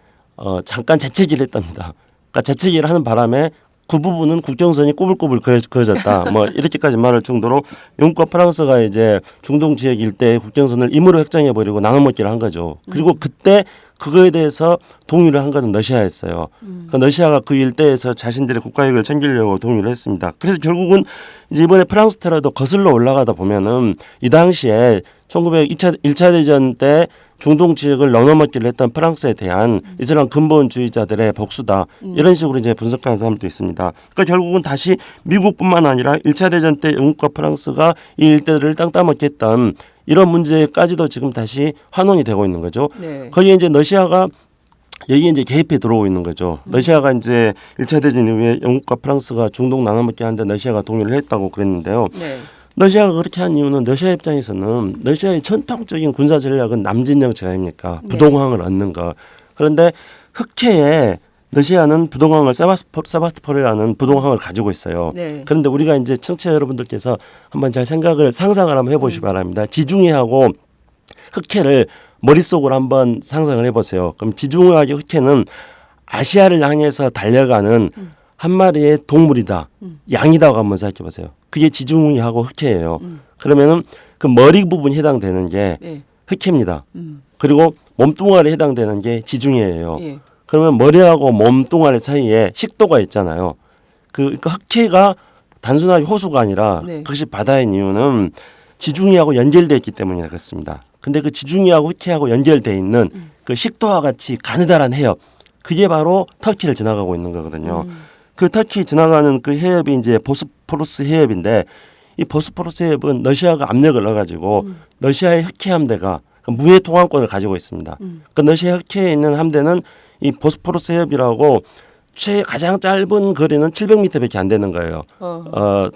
잠깐 재채기를 했답니다. 그러니까 재채기를 하는 바람에 그 부분은 국경선이 꼬불꼬불 그어졌다. 뭐 이렇게까지 말할 정도로 영국과 프랑스가 이제 중동 지역 일대의 국경선을 임의로 획정해 버리고 나눠먹기를 한 거죠. 그리고 그때 그거에 대해서 동의를 한 거는 러시아였어요. 그러니까 러시아가 그 일대에서 자신들의 국가익을 챙기려고 동의를 했습니다. 그래서 결국은 이제 이번에 프랑스 테러도 거슬러 올라가다 보면은 이 당시에 1차 대전 때 중동 지역을 나눠먹기를 했던 프랑스에 대한 이슬람 근본주의자들의 복수다. 이런 식으로 이제 분석하는 사람도 있습니다. 그러니까 결국은 다시 미국뿐만 아니라 1차 대전 때 영국과 프랑스가 이 일대를 땅 따먹게 했던 이런 문제까지도 지금 다시 환원이 되고 있는 거죠. 네. 거기에 이제 러시아가 여기에 이제 개입해 들어오고 있는 거죠. 러시아가 이제 1차 대전 이후에 영국과 프랑스가 중동 나눠먹게 하는데 러시아가 동의를 했다고 그랬는데요. 네. 러시아가 그렇게 한 이유는 러시아 입장에서는 러시아의 전통적인 군사 전략은 남진 정책 아닙니까? 네. 부동항을 얻는 거. 그런데 흑해에 러시아는 부동항을 세바스토폴이라는 부동항을 가지고 있어요. 네. 그런데 우리가 이제 청취자 여러분들께서 한번 잘 상상을 한번 해보시기 바랍니다. 지중해하고 흑해를 머릿속으로 한번 상상을 해보세요. 그럼 지중해하고 흑해는 아시아를 향해서 달려가는 한 마리의 동물이다. 양이다고 한번 생각해 보세요. 그게 지중해하고 흑해예요. 그러면은 그 머리 부분이 해당되는 게 네. 흑해입니다. 그리고 몸뚱아리에 해당되는 게 지중해예요. 예. 그러면 머리하고 몸뚱아리 사이에 식도가 있잖아요. 그러니까 흑해가 단순하게 호수가 아니라 네. 그것이 바다인 이유는 지중해하고 연결되어 있기 때문이라 그렇습니다. 근데 그 지중해하고 흑해하고 연결되어 있는 그 식도와 같이 가느다란 해협, 그게 바로 터키를 지나가고 있는 거거든요. 그 터키 지나가는 그 해협이 이제 보스포러스 해협인데 이 보스포러스 해협은 러시아가 압력을 넣어가지고 러시아의 흑해 함대가 무해 통항권을 가지고 있습니다. 그 러시아 흑해에 있는 함대는 이 보스포러스 해협이라고 가장 짧은 거리는 700m밖에 안 되는 거예요.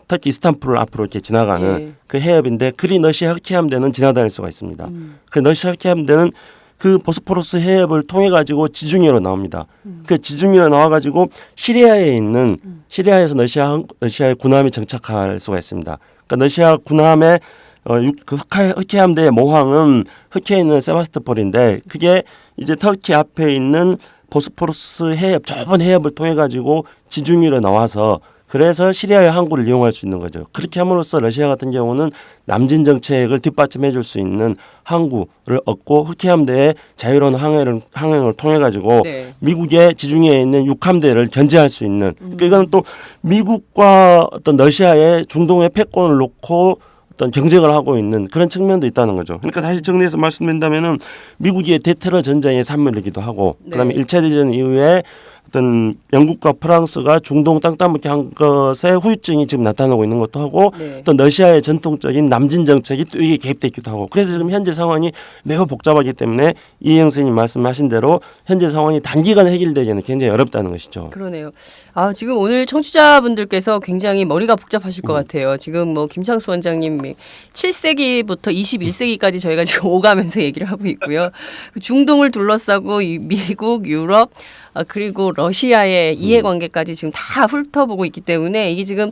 터키 이스탄불을 앞으로 이렇게 지나가는 예. 그 해협인데 그리 러시아 흑해 함대는 지나다닐 수가 있습니다. 그 러시아 흑해 함대는 그 보스포러스 해협을 통해 가지고 지중해로 나옵니다. 그 지중해로 나와 가지고 시리아에 있는 시리아에서 러시아의 군함이 정착할 수가 있습니다. 그러니까 러시아 군함의 그 흑해 함대의 모항은 흑해에 있는 세바스토폴인데 그게 이제 터키 앞에 있는 보스포러스 해협 좁은 해협을 통해 가지고 지중해로 나와서 그래서 시리아의 항구를 이용할 수 있는 거죠. 그렇게 함으로써 러시아 같은 경우는 남진 정책을 뒷받침해 줄 수 있는 항구를 얻고 흑해 함대의 자유로운 항행을 통해 가지고 네. 미국의 지중해에 있는 육함대를 견제할 수 있는 그러니까 이건 또 미국과 어떤 러시아의 중동의 패권을 놓고 어떤 경쟁을 하고 있는 그런 측면도 있다는 거죠. 그러니까 다시 정리해서 말씀드린다면은 미국이 대테러 전쟁의 산물이기도 하고 그다음에 1차 대전 이후에 어떤 영국과 프랑스가 중동 땅 따먹기 한 것의 후유증이 지금 나타나고 있는 것도 하고 네. 또 러시아의 전통적인 남진 정책이 또 이게 개입되기도 하고 그래서 지금 현재 상황이 매우 복잡하기 때문에 이혜영 선생님 말씀하신 대로 현재 상황이 단기간에 해결되기는 굉장히 어렵다는 것이죠. 그러네요. 아, 지금 오늘 청취자분들께서 굉장히 머리가 복잡하실 것 같아요. 지금 뭐 김창수 원장님 7세기부터 21세기까지 저희가 지금 오가면서 얘기를 하고 있고요. 그 중동을 둘러싸고 미국, 유럽 그리고 러시아의 이해관계까지 지금 다 훑어보고 있기 때문에 이게 지금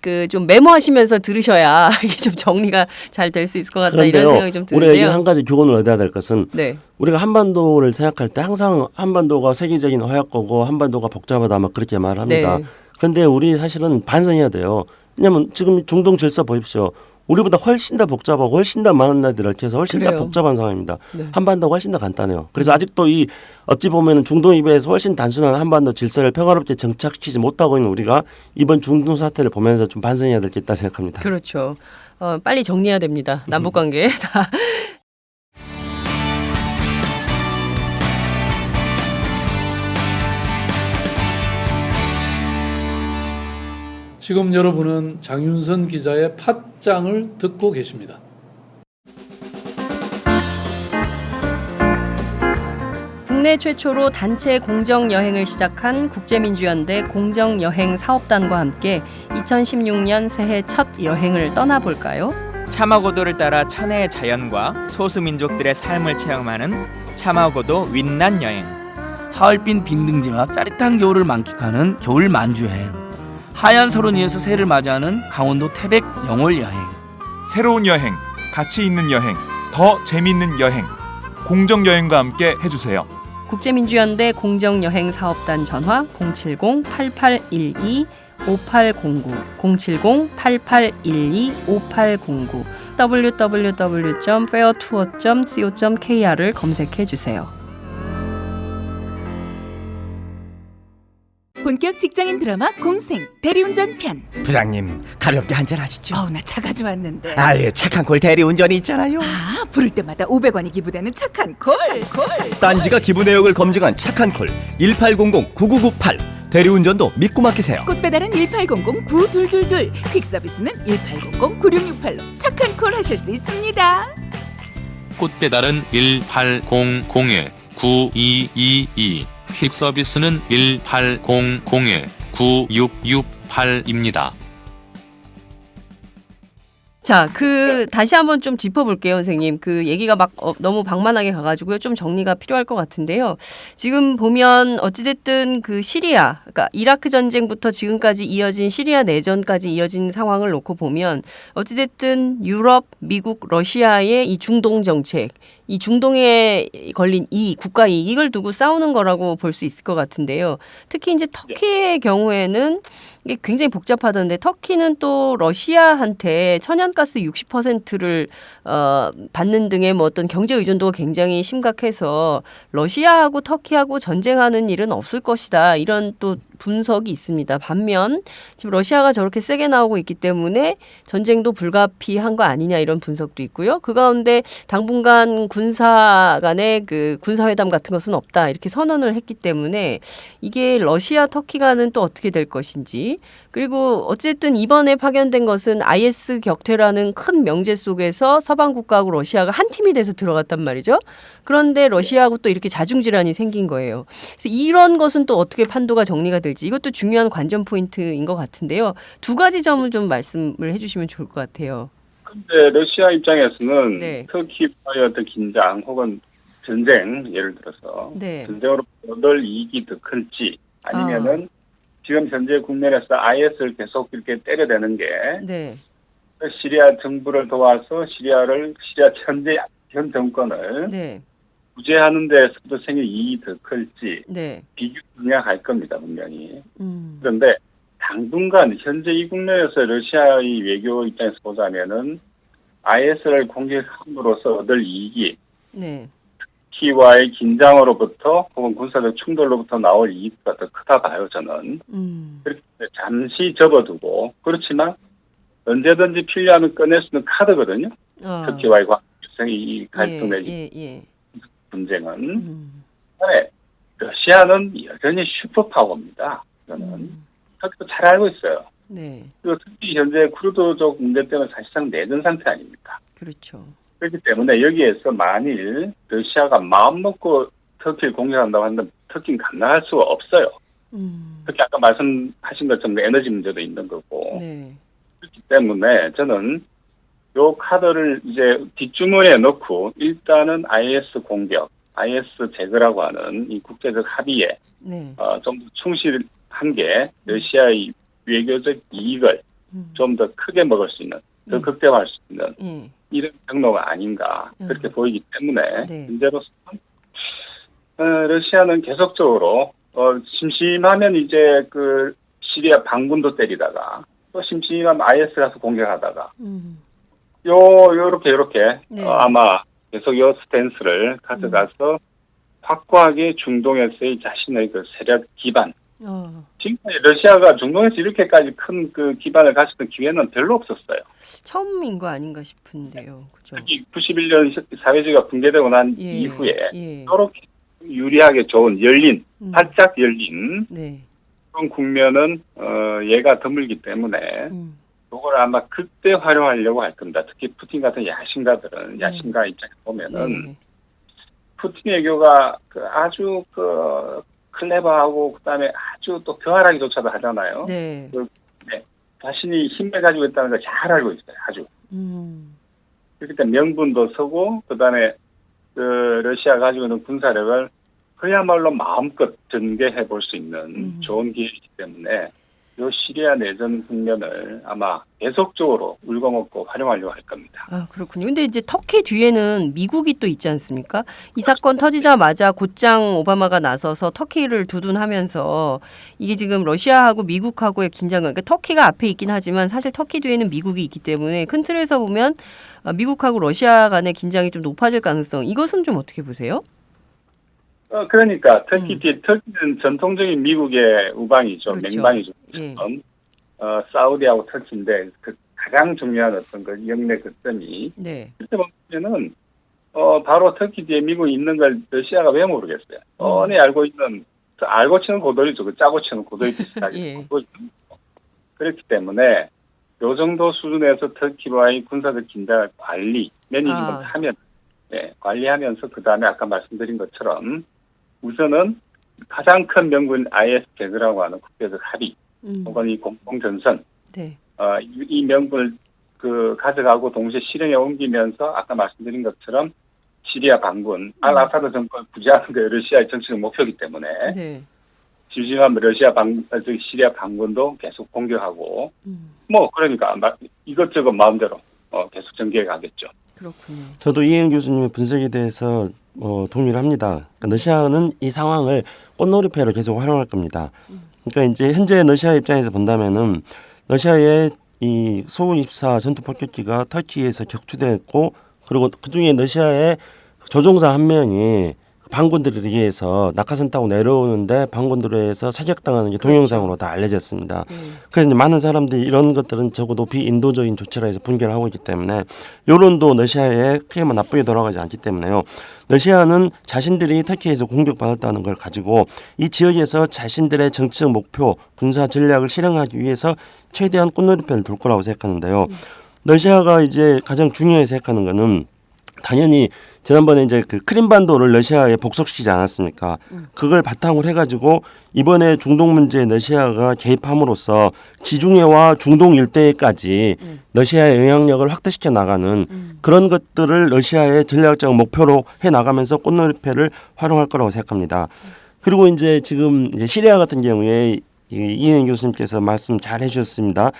그 좀 메모하시면서 들으셔야 이게 좀 정리가 잘 될 수 있을 것 같다 이런 생각이 좀 우리가 드는데요. 한 가지 교훈을 얻어야 될 것은 네. 우리가 한반도를 생각할 때 항상 한반도가 세계적인 허약고고 한반도가 복잡하다 막 그렇게 말합니다. 네. 그런데 우리 사실은 반성해야 돼요. 왜냐하면 지금 중동 질서 보십시오. 우리보다 훨씬 더 복잡하고 훨씬 더 많은 나라들을 얽혀서 훨씬 더 그래요. 복잡한 상황입니다. 네. 한반도가 훨씬 더 간단해요. 그래서 아직도 이 어찌 보면 중동에 비해서 훨씬 단순한 한반도 질서를 평화롭게 정착시키지 못하고 있는 우리가 이번 중동 사태를 보면서 좀 반성해야 될 게 있다 생각합니다. 그렇죠. 빨리 정리해야 됩니다. 남북 관계 다. 지금 여러분은 장윤선 기자의 팟짱을 듣고 계십니다. 국내 최초로 단체 공정여행을 시작한 국제민주연대 공정여행사업단과 함께 2016년 새해 첫 여행을 떠나볼까요? 차마고도를 따라 천혜의 자연과 소수민족들의 삶을 체험하는 차마고도 윈난 여행. 하얼빈 빙등제와 짜릿한 겨울을 만끽하는 겨울 만주여행. 하얀 설원 위에서 새해를 맞이하는 강원도 태백 영월 여행. 새로운 여행, 가치 있는 여행, 더 재밌는 여행. 공정여행과 함께 해주세요. 국제민주연대 공정여행사업단 전화 070-8812-5809 070-8812-5809 www.fairtour.co.kr을 검색해주세요. 본격 직장인 드라마 공생 대리운전 편. 부장님 가볍게 한잔 하시죠. 나 차 가져왔는데. 아유 착한 콜 대리운전이 있잖아요. 부를 때마다 500원이 기부되는 착한 콜. 딴지가 기부 내역을 검증한 착한 콜 1800-9998 대리운전도 믿고 맡기세요. 꽃배달은 1800-9222 퀵서비스는 1800-9668로 착한 콜 하실 수 있습니다. 꽃배달은 1800-9222 퀵서비스는 1800-9668입니다. 자, 다시 한번 좀 짚어볼게요, 선생님. 얘기가 막 너무 방만하게 가가지고요. 좀 정리가 필요할 것 같은데요. 지금 보면 어찌됐든 시리아, 그러니까 이라크 전쟁부터 지금까지 이어진 시리아 내전까지 이어진 상황을 놓고 보면 어찌됐든 유럽, 미국, 러시아의 이 중동 정책, 이 중동에 걸린 국가 이익을 두고 싸우는 거라고 볼 수 있을 것 같은데요. 특히 이제 터키의 경우에는 이게 굉장히 복잡하던데 터키는 또 러시아한테 천연가스 60%를 받는 등의 어떤 경제 의존도가 굉장히 심각해서 러시아하고 터키하고 전쟁하는 일은 없을 것이다. 이런 또 분석이 있습니다. 반면 지금 러시아가 저렇게 세게 나오고 있기 때문에 전쟁도 불가피한 거 아니냐 이런 분석도 있고요. 그 가운데 당분간 군사 간의 군사회담 같은 것은 없다. 이렇게 선언을 했기 때문에 이게 러시아 터키 간은 또 어떻게 될 것인지 그리고 어쨌든 이번에 파견된 것은 IS 격퇴라는 큰 명제 속에서 서방 국가하고 러시아가 한 팀이 돼서 들어갔단 말이죠. 그런데 러시아하고 또 이렇게 자중질환이 생긴 거예요. 그래서 이런 것은 또 어떻게 판도가 정리가 될지 이것도 중요한 관전 포인트인 것 같은데요. 두 가지 점을 좀 말씀을 해주시면 좋을 것 같아요. 근데 러시아 입장에서는 네. 터키와의 어떤 긴장 혹은 전쟁 예를 들어서 네. 전쟁으로 얻을 이익이 더 클지 아니면은 지금 현재 국면에서 IS를 계속 이렇게 때려대는 게 네. 시리아 정부를 도와서 시리아 현재 현 정권을 네. 구제하는 데서도 생길 이익이 더 클지 네. 비교할 겁니다 분명히. 그런데 당분간 현재 이 국면에서 러시아의 외교 입장에서 보자면은 IS를 공격함으로써 얻을 이익이 네. 터키와의 긴장으로부터 혹은 군사적 충돌로부터 나올 이익보다 더 크다 봐요 저는. 그렇게 잠시 접어두고 그렇지만 언제든지 필요하면 꺼낼 수 있는 카드거든요. 터키와의 이 갈등 내지 분쟁은. 그다음에 러시아는 여전히 슈퍼파워입니다. 저는 터키도 잘 알고 있어요. 네. 그리고 특히 현재 쿠르드족 문제 때문에 사실상 내전 상태 아닙니까? 그렇죠. 그렇기 때문에 여기에서 만일 러시아가 마음 먹고 터키를 공격한다고 한다면 터키는 감당할 수가 없어요. 특히 아까 말씀하신 것처럼 에너지 문제도 있는 거고. 네. 그렇기 때문에 저는 요 카드를 이제 뒷주머니에 넣고 일단은 IS 공격, IS 제거라고 하는 이 국제적 합의에 네. 좀 더 충실한 게 러시아의 외교적 이익을 좀 더 크게 먹을 수 있는, 더 극대화할 수 있는 이런 경로가 아닌가 그렇게 보이기 때문에 현재로서는 러시아는 계속적으로 심심하면 이제 시리아 반군도 때리다가 또 심심하면 IS 가서 공격하다가 요렇게 네. 아마 계속 요 스탠스를 가져가서 확고하게 중동에서의 자신의 그 세력 기반. 지금까지 러시아가 중동에서 이렇게까지 큰 그 기반을 가졌던 기회는 별로 없었어요. 처음인 거 아닌가 싶은데요. 그죠? 특히 91년 사회주의가 붕괴되고 난 이후에 이렇게 유리하게 좋은 열린, 활짝 열린 네. 그런 국면은 얘가 드물기 때문에 그걸 아마 그때 활용하려고 할 겁니다. 특히 푸틴 같은 야심가 입장에서 보면은 푸틴 외교가 아주 클레버하고 그다음에 아주 또 교활하게조차도 하잖아요. 네. 자신이 힘을 가지고 있다는 걸 잘 알고 있어요. 아주. 그렇기 때문에 명분도 서고 그다음에 러시아가 가지고 있는 군사력을 그야말로 마음껏 전개해 볼 수 있는 좋은 기회이기 때문에 이 시리아 내전 국면을 아마 계속적으로 울거먹고 활용하려고 할 겁니다. 아, 그렇군요. 근데 이제 터키 뒤에는 미국이 또 있지 않습니까? 이 사건 터지자마자 곧장 오바마가 나서서 터키를 두둔하면서 이게 지금 러시아하고 미국하고의 긴장감, 그러니까 터키가 앞에 있긴 하지만 사실 터키 뒤에는 미국이 있기 때문에 큰 틀에서 보면 미국하고 러시아 간의 긴장이 좀 높아질 가능성, 이것은 좀 어떻게 보세요? 그러니까 터키는 전통적인 미국의 우방이죠. 그렇죠. 맹방이죠. 예. 사우디하고 터키인데 그 가장 중요한 어떤 그 영내 거점이 네. 그때 보면은 바로 터키 뒤에 미국이 있는 걸 러시아가 왜 모르겠어요. 뻔히 알고 치는 고돌이죠. 그 짜고 치는 고돌이 비슷하게. 예. 그렇기 때문에 요 정도 수준에서 터키와의 군사적 긴장을 매니지먼트 하면 관리하면서 그 다음에 아까 말씀드린 것처럼 우선은 가장 큰 명분 IS 개그라고 하는 국제적 합의 혹은 이 공동전선 이 명분을 가져가고 동시에 실행에 옮기면서 아까 말씀드린 것처럼 시리아 방군 알-아사드 정권을 부지하는 게 러시아의 정치적 목표이기 때문에 지지하면 시리아 방군도 계속 공격하고 그러니까 이것저것 마음대로 계속 전개해 가겠죠. 그렇군요. 저도 이혜영 교수님의 분석에 대해서 동의를 합니다. 그러니까 러시아는 이 상황을 꽃놀이패로 계속 활용할 겁니다. 그러니까 이제 현재 러시아 입장에서 본다면은 러시아의 이 수-24 전투 폭격기가 터키에서 격추됐고 그리고 그중에 러시아의 조종사 한 명이 반군들에 의해서 낙하산 타고 내려오는데 반군들에 의해서 사격당하는 게 동영상으로 다 알려졌습니다. 그래서 이제 많은 사람들이 이런 것들은 적어도 비인도적인 조치라 해서 분개를 하고 있기 때문에 여론도 러시아에 크게 나쁘게 돌아가지 않기 때문에요. 러시아는 자신들이 터키에서 공격받았다는 걸 가지고 이 지역에서 자신들의 정치적 목표, 군사 전략을 실행하기 위해서 최대한 꽃놀이패를 돌 거라고 생각하는데요. 러시아가 이제 가장 중요하게 생각하는 거는 당연히 지난번에 이제 그 크림반도를 러시아에 복속시키지 않았습니까? 그걸 바탕으로 해가지고 이번에 중동 문제에 러시아가 개입함으로써 지중해와 중동 일대까지 러시아의 영향력을 확대시켜 나가는 그런 것들을 러시아의 전략적 목표로 해 나가면서 꽃놀이패를 활용할 거라고 생각합니다. 그리고 이제 지금 이제 시리아 같은 경우에 이혜영 교수님께서 말씀 잘 해주셨습니다.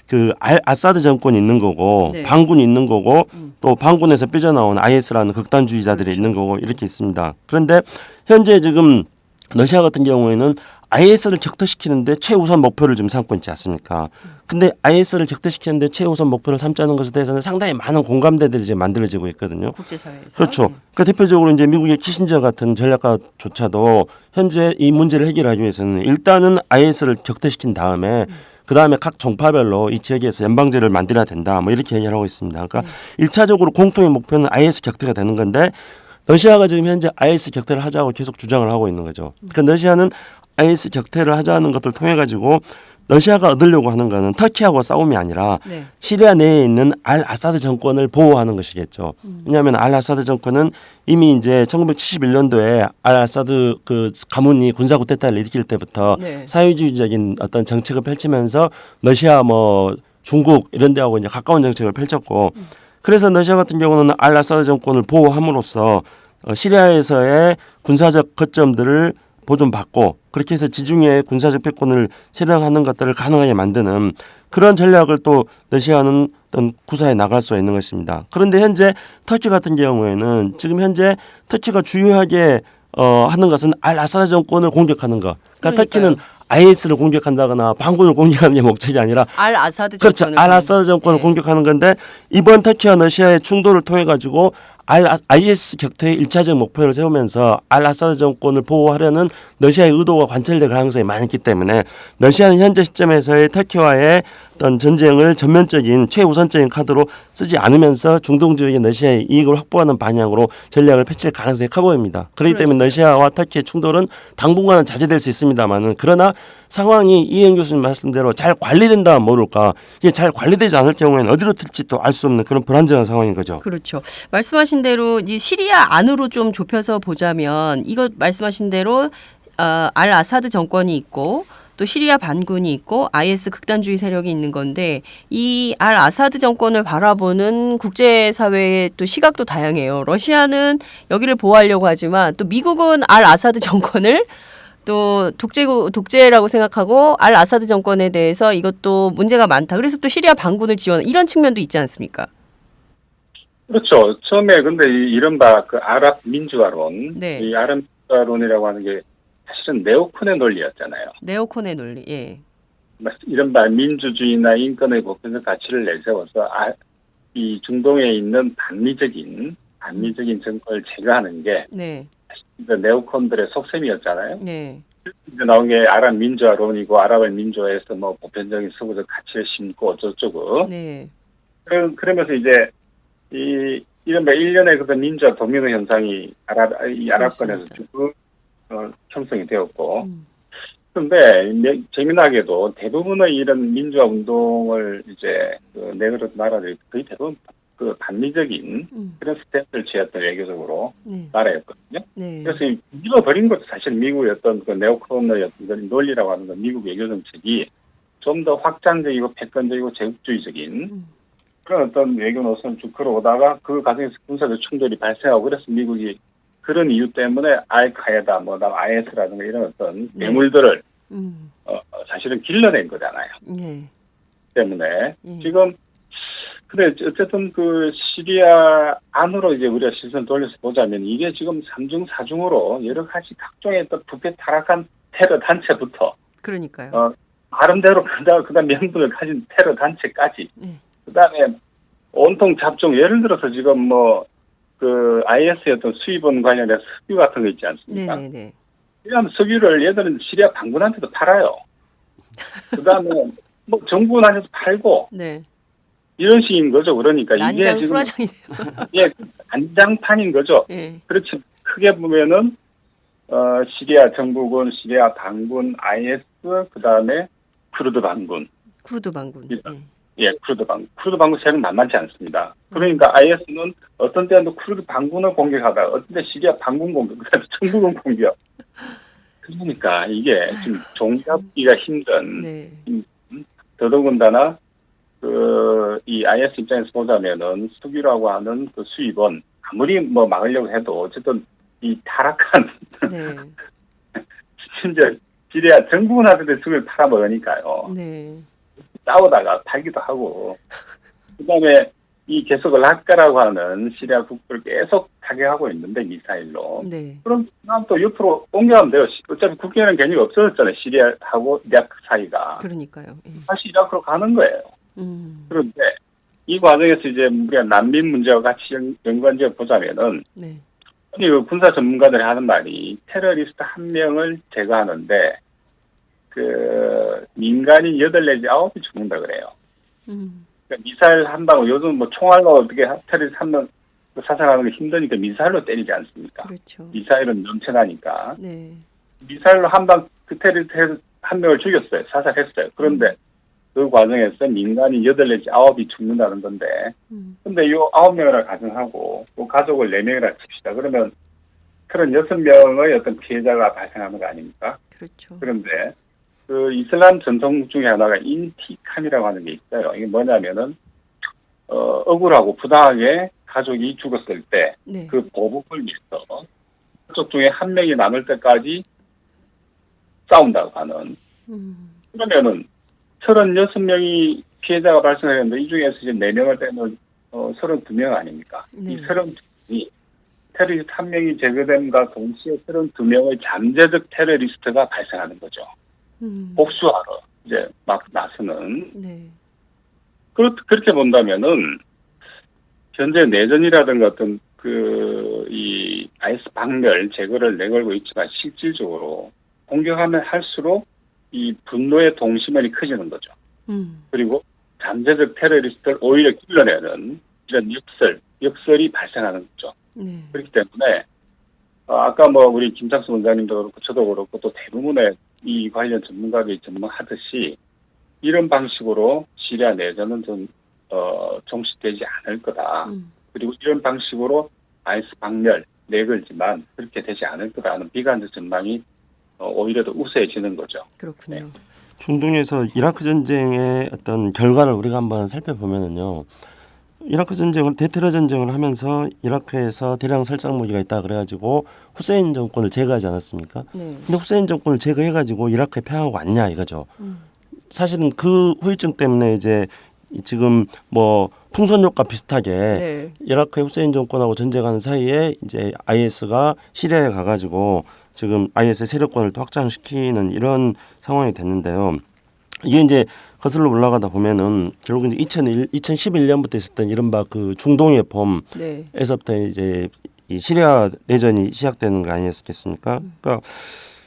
그 아사드 정권이 있는 거고 반군이 있는 거고 또 반군에서 삐져나온 IS라는 극단주의자들이 있는 거고 이렇게 있습니다. 그런데 현재 지금 러시아 같은 경우에는 IS를 격퇴시키는데 최우선 목표를 좀 삼고 있지 않습니까? 근데 IS를 격퇴시키는데 최우선 목표를 삼자는 것에 대해서는 상당히 많은 공감대들이 이제 만들어지고 있거든요. 국제사회에서. 그렇죠. 그러니까 대표적으로 이제 미국의 키신저 같은 전략가조차도 현재 이 문제를 해결하기 위해서는 일단은 IS를 격퇴시킨 다음에 그 다음에 각 종파별로 이 지역에서 연방제를 만들어야 된다. 이렇게 얘기를 하고 있습니다. 그러니까 1차적으로 공통의 목표는 IS 격퇴가 되는 건데 러시아가 지금 현재 IS 격퇴를 하자고 계속 주장을 하고 있는 거죠. 그러니까 러시아는 IS 격퇴를 하자는 것들을 통해 가지고 러시아가 얻으려고 하는 것은 터키하고 싸움이 아니라 시리아 내에 있는 알-아사드 정권을 보호하는 것이겠죠. 왜냐하면 알-아사드 정권은 이미 이제 1971년도에 알-아사드 그 가문이 군사 쿠데타를 일으킬 때부터 사회주의적인 어떤 정책을 펼치면서 러시아 중국 이런 데하고 이제 가까운 정책을 펼쳤고 그래서 러시아 같은 경우는 알-아사드 정권을 보호함으로써 시리아에서의 군사적 거점들을 보존받고 그렇게 해서 지중해 군사적 패권을 실행하는 것들을 가능하게 만드는 그런 전략을 또 러시아는 어떤 구사해 나갈 수 있는 것입니다. 그런데 현재 터키 같은 경우에는 지금 현재 터키가 주요하게 하는 것은 알-아사드 정권을 공격하는 것. 그러니까 터키는 IS를 공격한다거나 반군을 공격하는 게 목적이 아니라 알 아사드 그렇죠. 정권을 알 아사드 정권을 네. 공격하는 건데 이번 터키와 러시아의 충돌을 통해 가지고 IS 격퇴의 1차적 목표를 세우면서 알 아사드 정권을 보호하려는 러시아의 의도가 관철될 가능성이 많기 때문에 러시아는 현재 시점에서의 터키와의 어떤 전쟁을 전면적인 최우선적인 카드로 쓰지 않으면서 중동 지역의 러시아의 이익을 확보하는 방향으로 전략을 펼칠 가능성이 커 보입니다. 그렇기 때문에 러시아와 터키의 충돌은 당분간은 자제될 수 있습니다만은 그러나 상황이 이행 교수님 말씀대로 잘 관리된다면 모를까 이게 잘 관리되지 않을 경우에는 어디로 튈지 또 알 수 없는 그런 불안정한 상황인 거죠. 그렇죠. 말씀하신 대로 이제 시리아 안으로 좀 좁혀서 보자면 이거 말씀하신 대로 알 아사드 정권이 있고 또 시리아 반군이 있고 IS 극단주의 세력이 있는 건데 이 알 아사드 정권을 바라보는 국제사회의 또 시각도 다양해요. 러시아는 여기를 보호하려고 하지만 또 미국은 알 아사드 정권을 또 독재라고 생각하고 알 아사드 정권에 대해서 이것도 문제가 많다. 그래서 또 시리아 반군을 지원하는 이런 측면도 있지 않습니까? 그렇죠. 처음에 근데 이른바 그 아랍 민주화론, 네. 이 아랍 민주화론이라고 하는 게 사실은 네오콘의 논리였잖아요. 네오콘의 논리. 예. 이른바 민주주의나 인권의 보편적 가치를 내세워서 이 중동에 있는 반미적인 정권을 제거하는 게 네. 네오콘들의 속셈이었잖아요. 네. 이제 나온 게 아랍 민주화론이고 아랍을 민주화해서 뭐 보편적인 서구적 가치를 심고 어쩌고저쩌고. 네. 그러면서 이제 이른바 일련의 그 민주화 도미노 현상이 아랍권에서 쭉 형성이 되었고. 그런데 재미나게도 대부분의 이런 민주화 운동을 이제 내걸은 나라들이 거의 대부분 그 반미적인 그런 스탠스를 취했던 외교적으로 나라였거든요. 네. 그래서 밀어버린 것도 사실 미국의 어떤 그 네오콘의 어떤 논리라고 하는 건 미국 외교 정책이 좀 더 확장적이고 패권적이고 제국주의적인 그런 어떤 외교 노선을 쭉 걸어오다가 그 과정에서 군사적 충돌이 발생하고 그래서 미국이 그런 이유 때문에 알카에다 IS라든가 이런 어떤 괴물들을 사실은 길러낸 거잖아요. 네. 때문에 지금 근데 어쨌든 그 시리아 안으로 이제 우리가 시선 돌려서 보자면 이게 지금 3중 4중으로 여러 가지 각종의 또 부패 타락한 테러 단체부터 그러니까요. 나름대로 그다음 명분을 가진 테러 단체까지 그다음에 온통 잡종 예를 들어서 지금 뭐 그 IS의 어떤 수입원 관련해서 석유 같은 거 있지 않습니까? 네네네. 그럼 석유를 얘들은 시리아 반군한테도 팔아요. 그다음에 뭐 정부한테도 팔고 네. 이런 식인 거죠. 그러니까 이게 지금 수라장이네요. 예, 안장판인 거죠. 네. 그렇지 크게 보면은 시리아 정부군, 시리아 반군, IS 그다음에 쿠르드 반군. 예, 쿠르드 반군 세는 만만치 않습니다. 그러니까 IS는 어떤 때는 쿠르드 반군을 공격하다가 어떤 때 시리아 반군 공격, 그다음에 정부군 공격. 그러니까 이게 좀 종잡기가 힘든. 더더군다나 이 IS 입장에서 보자면은 석유라고 하는 그 수입은 아무리 뭐 막으려고 해도 어쨌든 이 타락한 심지어 시리아 정부군한테 석유를 팔아먹으니까요. 싸우다가 팔기도 하고 그다음에 이 계속 라카라고 하는 시리아 국부를 계속 타격하고 있는데 미사일로 그럼 또 옆으로 옮겨가면 돼요. 어차피 국경이라는 개념이 없어졌잖아요. 시리아하고 이라크 사이가. 그러니까요. 다시 이라크로 가는 거예요. 그런데 이 과정에서 이제 우리가 난민 문제와 같이 연관지어 보자면은 그 군사 전문가들이 하는 말이 테러리스트 한 명을 제거하는데 그 민간인 8 내지 9이 죽는다 그래요. 그러니까 미사일 한 방울 요즘 뭐 총알로 어떻게 테러리스트 한 명 사살하는 게 힘드니까 미사일로 때리지 않습니까? 그렇죠. 미사일은 넘쳐나니까. 미사일로 한 방 그 테러리스트 한 명을 죽였어요. 사살했어요. 그런데 그 과정에서 민간인 8 내지 9이 죽는다는 건데 근데 요 9명이라 가정하고 그 가족을 4명이라 칩시다. 그러면 36명의 어떤 피해자가 발생하는 거 아닙니까? 그렇죠. 그런데 그 이슬람 전통 중에 하나가 인티캄이라고 하는 게 있어요. 이게 뭐냐면은 억울하고 부당하게 가족이 죽었을 때 그 보복을 위해서 가족 중에 한 명이 남을 때까지 싸운다고 하는. 그러면은 36명이 피해자가 발생했는데 이 중에서 이제 4명을 빼면 32명 아닙니까? 이 32명이 테러리스트 한 명이 제거됨과 동시에 32명의 잠재적 테러리스트가 발생하는 거죠. 복수하러 이제 막 나서는 네. 그렇게 본다면은 현재 내전이라든가 어떤 이 IS 박멸 제거를 내걸고 있지만 실질적으로 공격하면 할수록 이 분노의 동심원이 커지는 거죠. 그리고 잠재적 테러리스트를 오히려 길러내는 이런 역설이 발생하는 거죠. 네. 그렇기 때문에 아까 우리 김창수 원장님도 그렇고 저도 그렇고 또 대부분의 이 관련 전문가들이 전망하듯이 이런 방식으로 시리아 내전은 좀 종식되지 않을 거다. 그리고 이런 방식으로 IS 박멸 내걸지만 그렇게 되지 않을 거다는 비관적 전망이 오히려 더 우세해지는 거죠. 그렇군요. 네. 중동에서 이라크 전쟁의 어떤 결과를 우리가 한번 살펴보면은요. 이라크 전쟁을 대테러 전쟁을 하면서 이라크에서 대량 살상 무기가 있다 그래가지고 후세인 정권을 제거하지 않았습니까? 네. 근데 후세인 정권을 제거해가지고 이라크에 평화가 왔냐 이거죠. 사실은 그 후유증 때문에 이제 지금 풍선효과 비슷하게 네. 이라크의 후세인 정권하고 전쟁하는 사이에 이제 IS가 시리아에 가가지고 지금 IS의 세력권을 또 확장시키는 이런 상황이 됐는데요. 이게 이제 거슬러 올라가다 보면은 결국 이제 2011년부터 있었던 이른바 그 중동의 봄에서부터 이제 이 시리아 내전이 시작되는 거 아니었겠습니까? 그러니까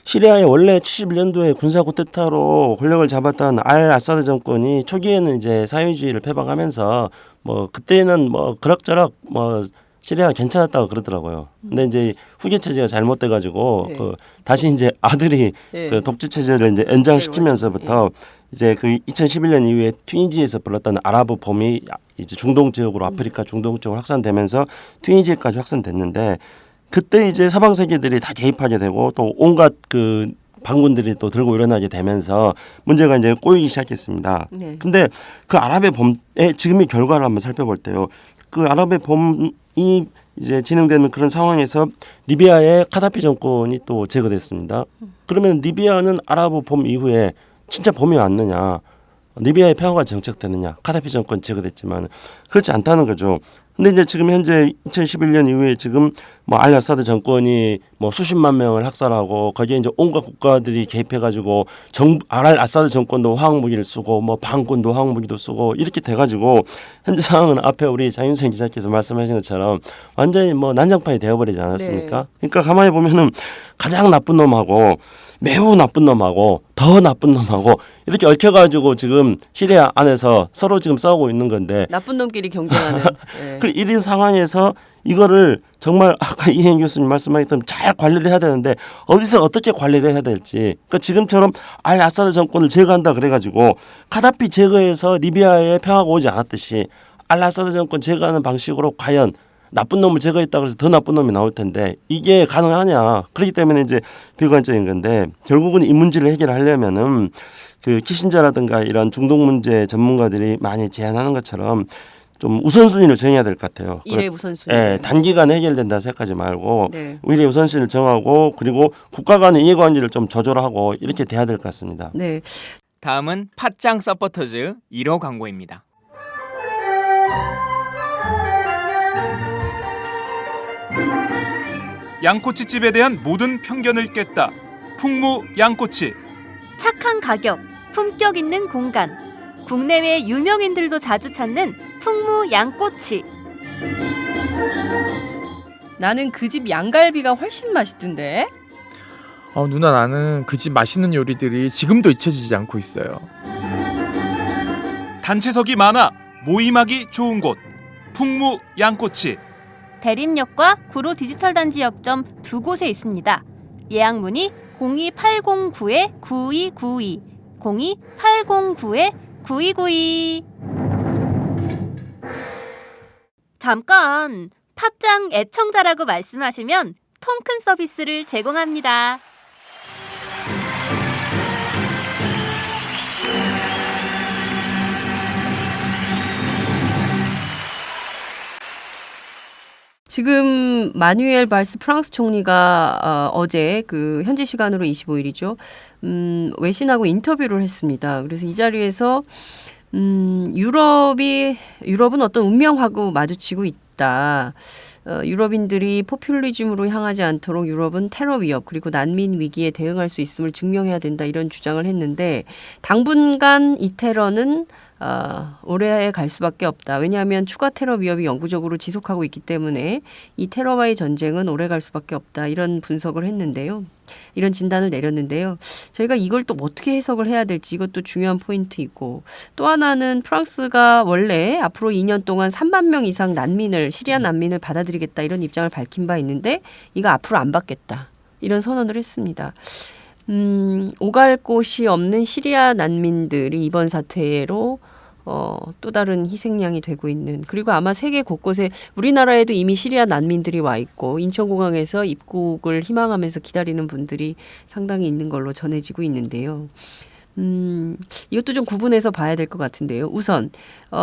시리아에 원래 71년도에 군사 쿠데타로 권력을 잡았던 알 아사드 정권이 초기에는 이제 사회주의를 표방하면서 그때는 그럭저럭 시리아가 괜찮았다고 그러더라고요. 근데 이제 후계 체제가 잘못돼가지고 네. 다시 이제 아들이 네. 그 독재 체제를 이제 연장시키면서부터 이제 그 2011년 이후에 튀니지에서 불렀던 아랍 봄이 이제 중동 지역으로 아프리카 중동 쪽으로 확산되면서 튀니지까지 확산됐는데 그때 이제 서방 세계들이 다 개입하게 되고 또 온갖 그 반군들이 또 들고 일어나게 되면서 문제가 이제 꼬이기 시작했습니다. 네. 근데 그 아랍의 봄의 지금의 결과를 한번 살펴볼 때요. 그 아랍의 봄이 이제 진행되는 그런 상황에서 리비아의 카다피 정권이 또 제거됐습니다. 그러면 리비아는 아랍 봄 이후에 진짜 봄이 왔느냐? 리비아의 평화가 정착되느냐? 카다피 정권 제거됐지만 그렇지 않다는 거죠. 근데 이제 지금 현재 2011년 이후에 지금 알 아사드 정권이 수십만 명을 학살하고 거기에 이제 온갖 국가들이 개입해가지고 알 아사드 정권도 화학 무기를 쓰고 반군도 화학 무기도 쓰고 이렇게 돼가지고 현재 상황은 앞에 우리 장윤선 기자께서 말씀하신 것처럼 완전히 난장판이 되어버리지 않았습니까? 네. 그러니까 가만히 보면은 가장 나쁜 놈하고 매우 나쁜 놈하고 더 나쁜 놈하고 이렇게 얽혀가지고 지금 시리아 안에서 서로 지금 싸우고 있는 건데 나쁜 놈끼리 경쟁하는. 네. 그 이런 상황에서 이거를 정말 아까 이행 교수님 말씀하셨던 잘 관리를 해야 되는데 어디서 어떻게 관리를 해야 될지 그러니까 지금처럼 알 아사드 정권을 제거한다 그래가지고 카다피 제거해서 리비아에 평화가 오지 않았듯이 알 아사드 정권 제거하는 방식으로 과연 나쁜 놈을 제거했다 그래서 더 나쁜 놈이 나올 텐데 이게 가능하냐. 그렇기 때문에 이제 비관적인 건데 결국은 이 문제를 해결하려면은 그 키신저라든가 이런 중동 문제 전문가들이 많이 제안하는 것처럼 좀 우선순위를 정해야 될 것 같아요. 일의 우선순위. 예, 단기간에 해결된다 생각하지 말고 네. 오히려 우선순위를 정하고 그리고 국가 간의 이해관계를 좀 조절하고 이렇게 돼야 될 것 같습니다. 네. 다음은 팟짱 서포터즈 1호 광고입니다. 양꼬치집에 대한 모든 편견을 깼다. 풍무 양꼬치. 착한 가격, 품격 있는 공간. 국내외 유명인들도 자주 찾는 풍무 양꼬치. 나는 그 집 양갈비가 훨씬 맛있던데. 누나 나는 그 집 맛있는 요리들이 지금도 잊혀지지 않고 있어요. 단체석이 많아 모임하기 좋은 곳. 풍무 양꼬치. 대림역과 구로 디지털 단지 역점 두 곳에 있습니다. 예약 문의 02809-9292, 02809-9292. 잠깐, 팟짱 애청자라고 말씀하시면 통큰 서비스를 제공합니다. 지금 마누엘 발스 프랑스 총리가 어제 그 현지 시간으로 25일이죠. 외신하고 인터뷰를 했습니다. 그래서 이 자리에서 유럽은 어떤 운명하고 마주치고 있다. 유럽인들이 포퓰리즘으로 향하지 않도록 유럽은 테러 위협 그리고 난민 위기에 대응할 수 있음을 증명해야 된다 이런 주장을 했는데 당분간 이 테러는 오래 갈 수밖에 없다. 왜냐하면 추가 테러 위협이 영구적으로 지속하고 있기 때문에 이 테러와의 전쟁은 오래 갈 수밖에 없다. 이런 분석을 했는데요. 이런 진단을 내렸는데요. 저희가 이걸 또 어떻게 해석을 해야 될지 이것도 중요한 포인트이고 또 하나는 프랑스가 원래 앞으로 2년 동안 3만 명 이상 난민을 시리아 난민을 받아들이겠다 이런 입장을 밝힌 바 있는데 이거 앞으로 안 받겠다. 이런 선언을 했습니다. 오갈 곳이 없는 시리아 난민들이 이번 사태로 또 다른 희생양이 되고 있는 그리고 아마 세계 곳곳에 우리나라에도 이미 시리아 난민들이 와 있고 인천공항에서 입국을 희망하면서 기다리는 분들이 상당히 있는 걸로 전해지고 있는데요. 이것도 좀 구분해서 봐야 될 것 같은데요. 우선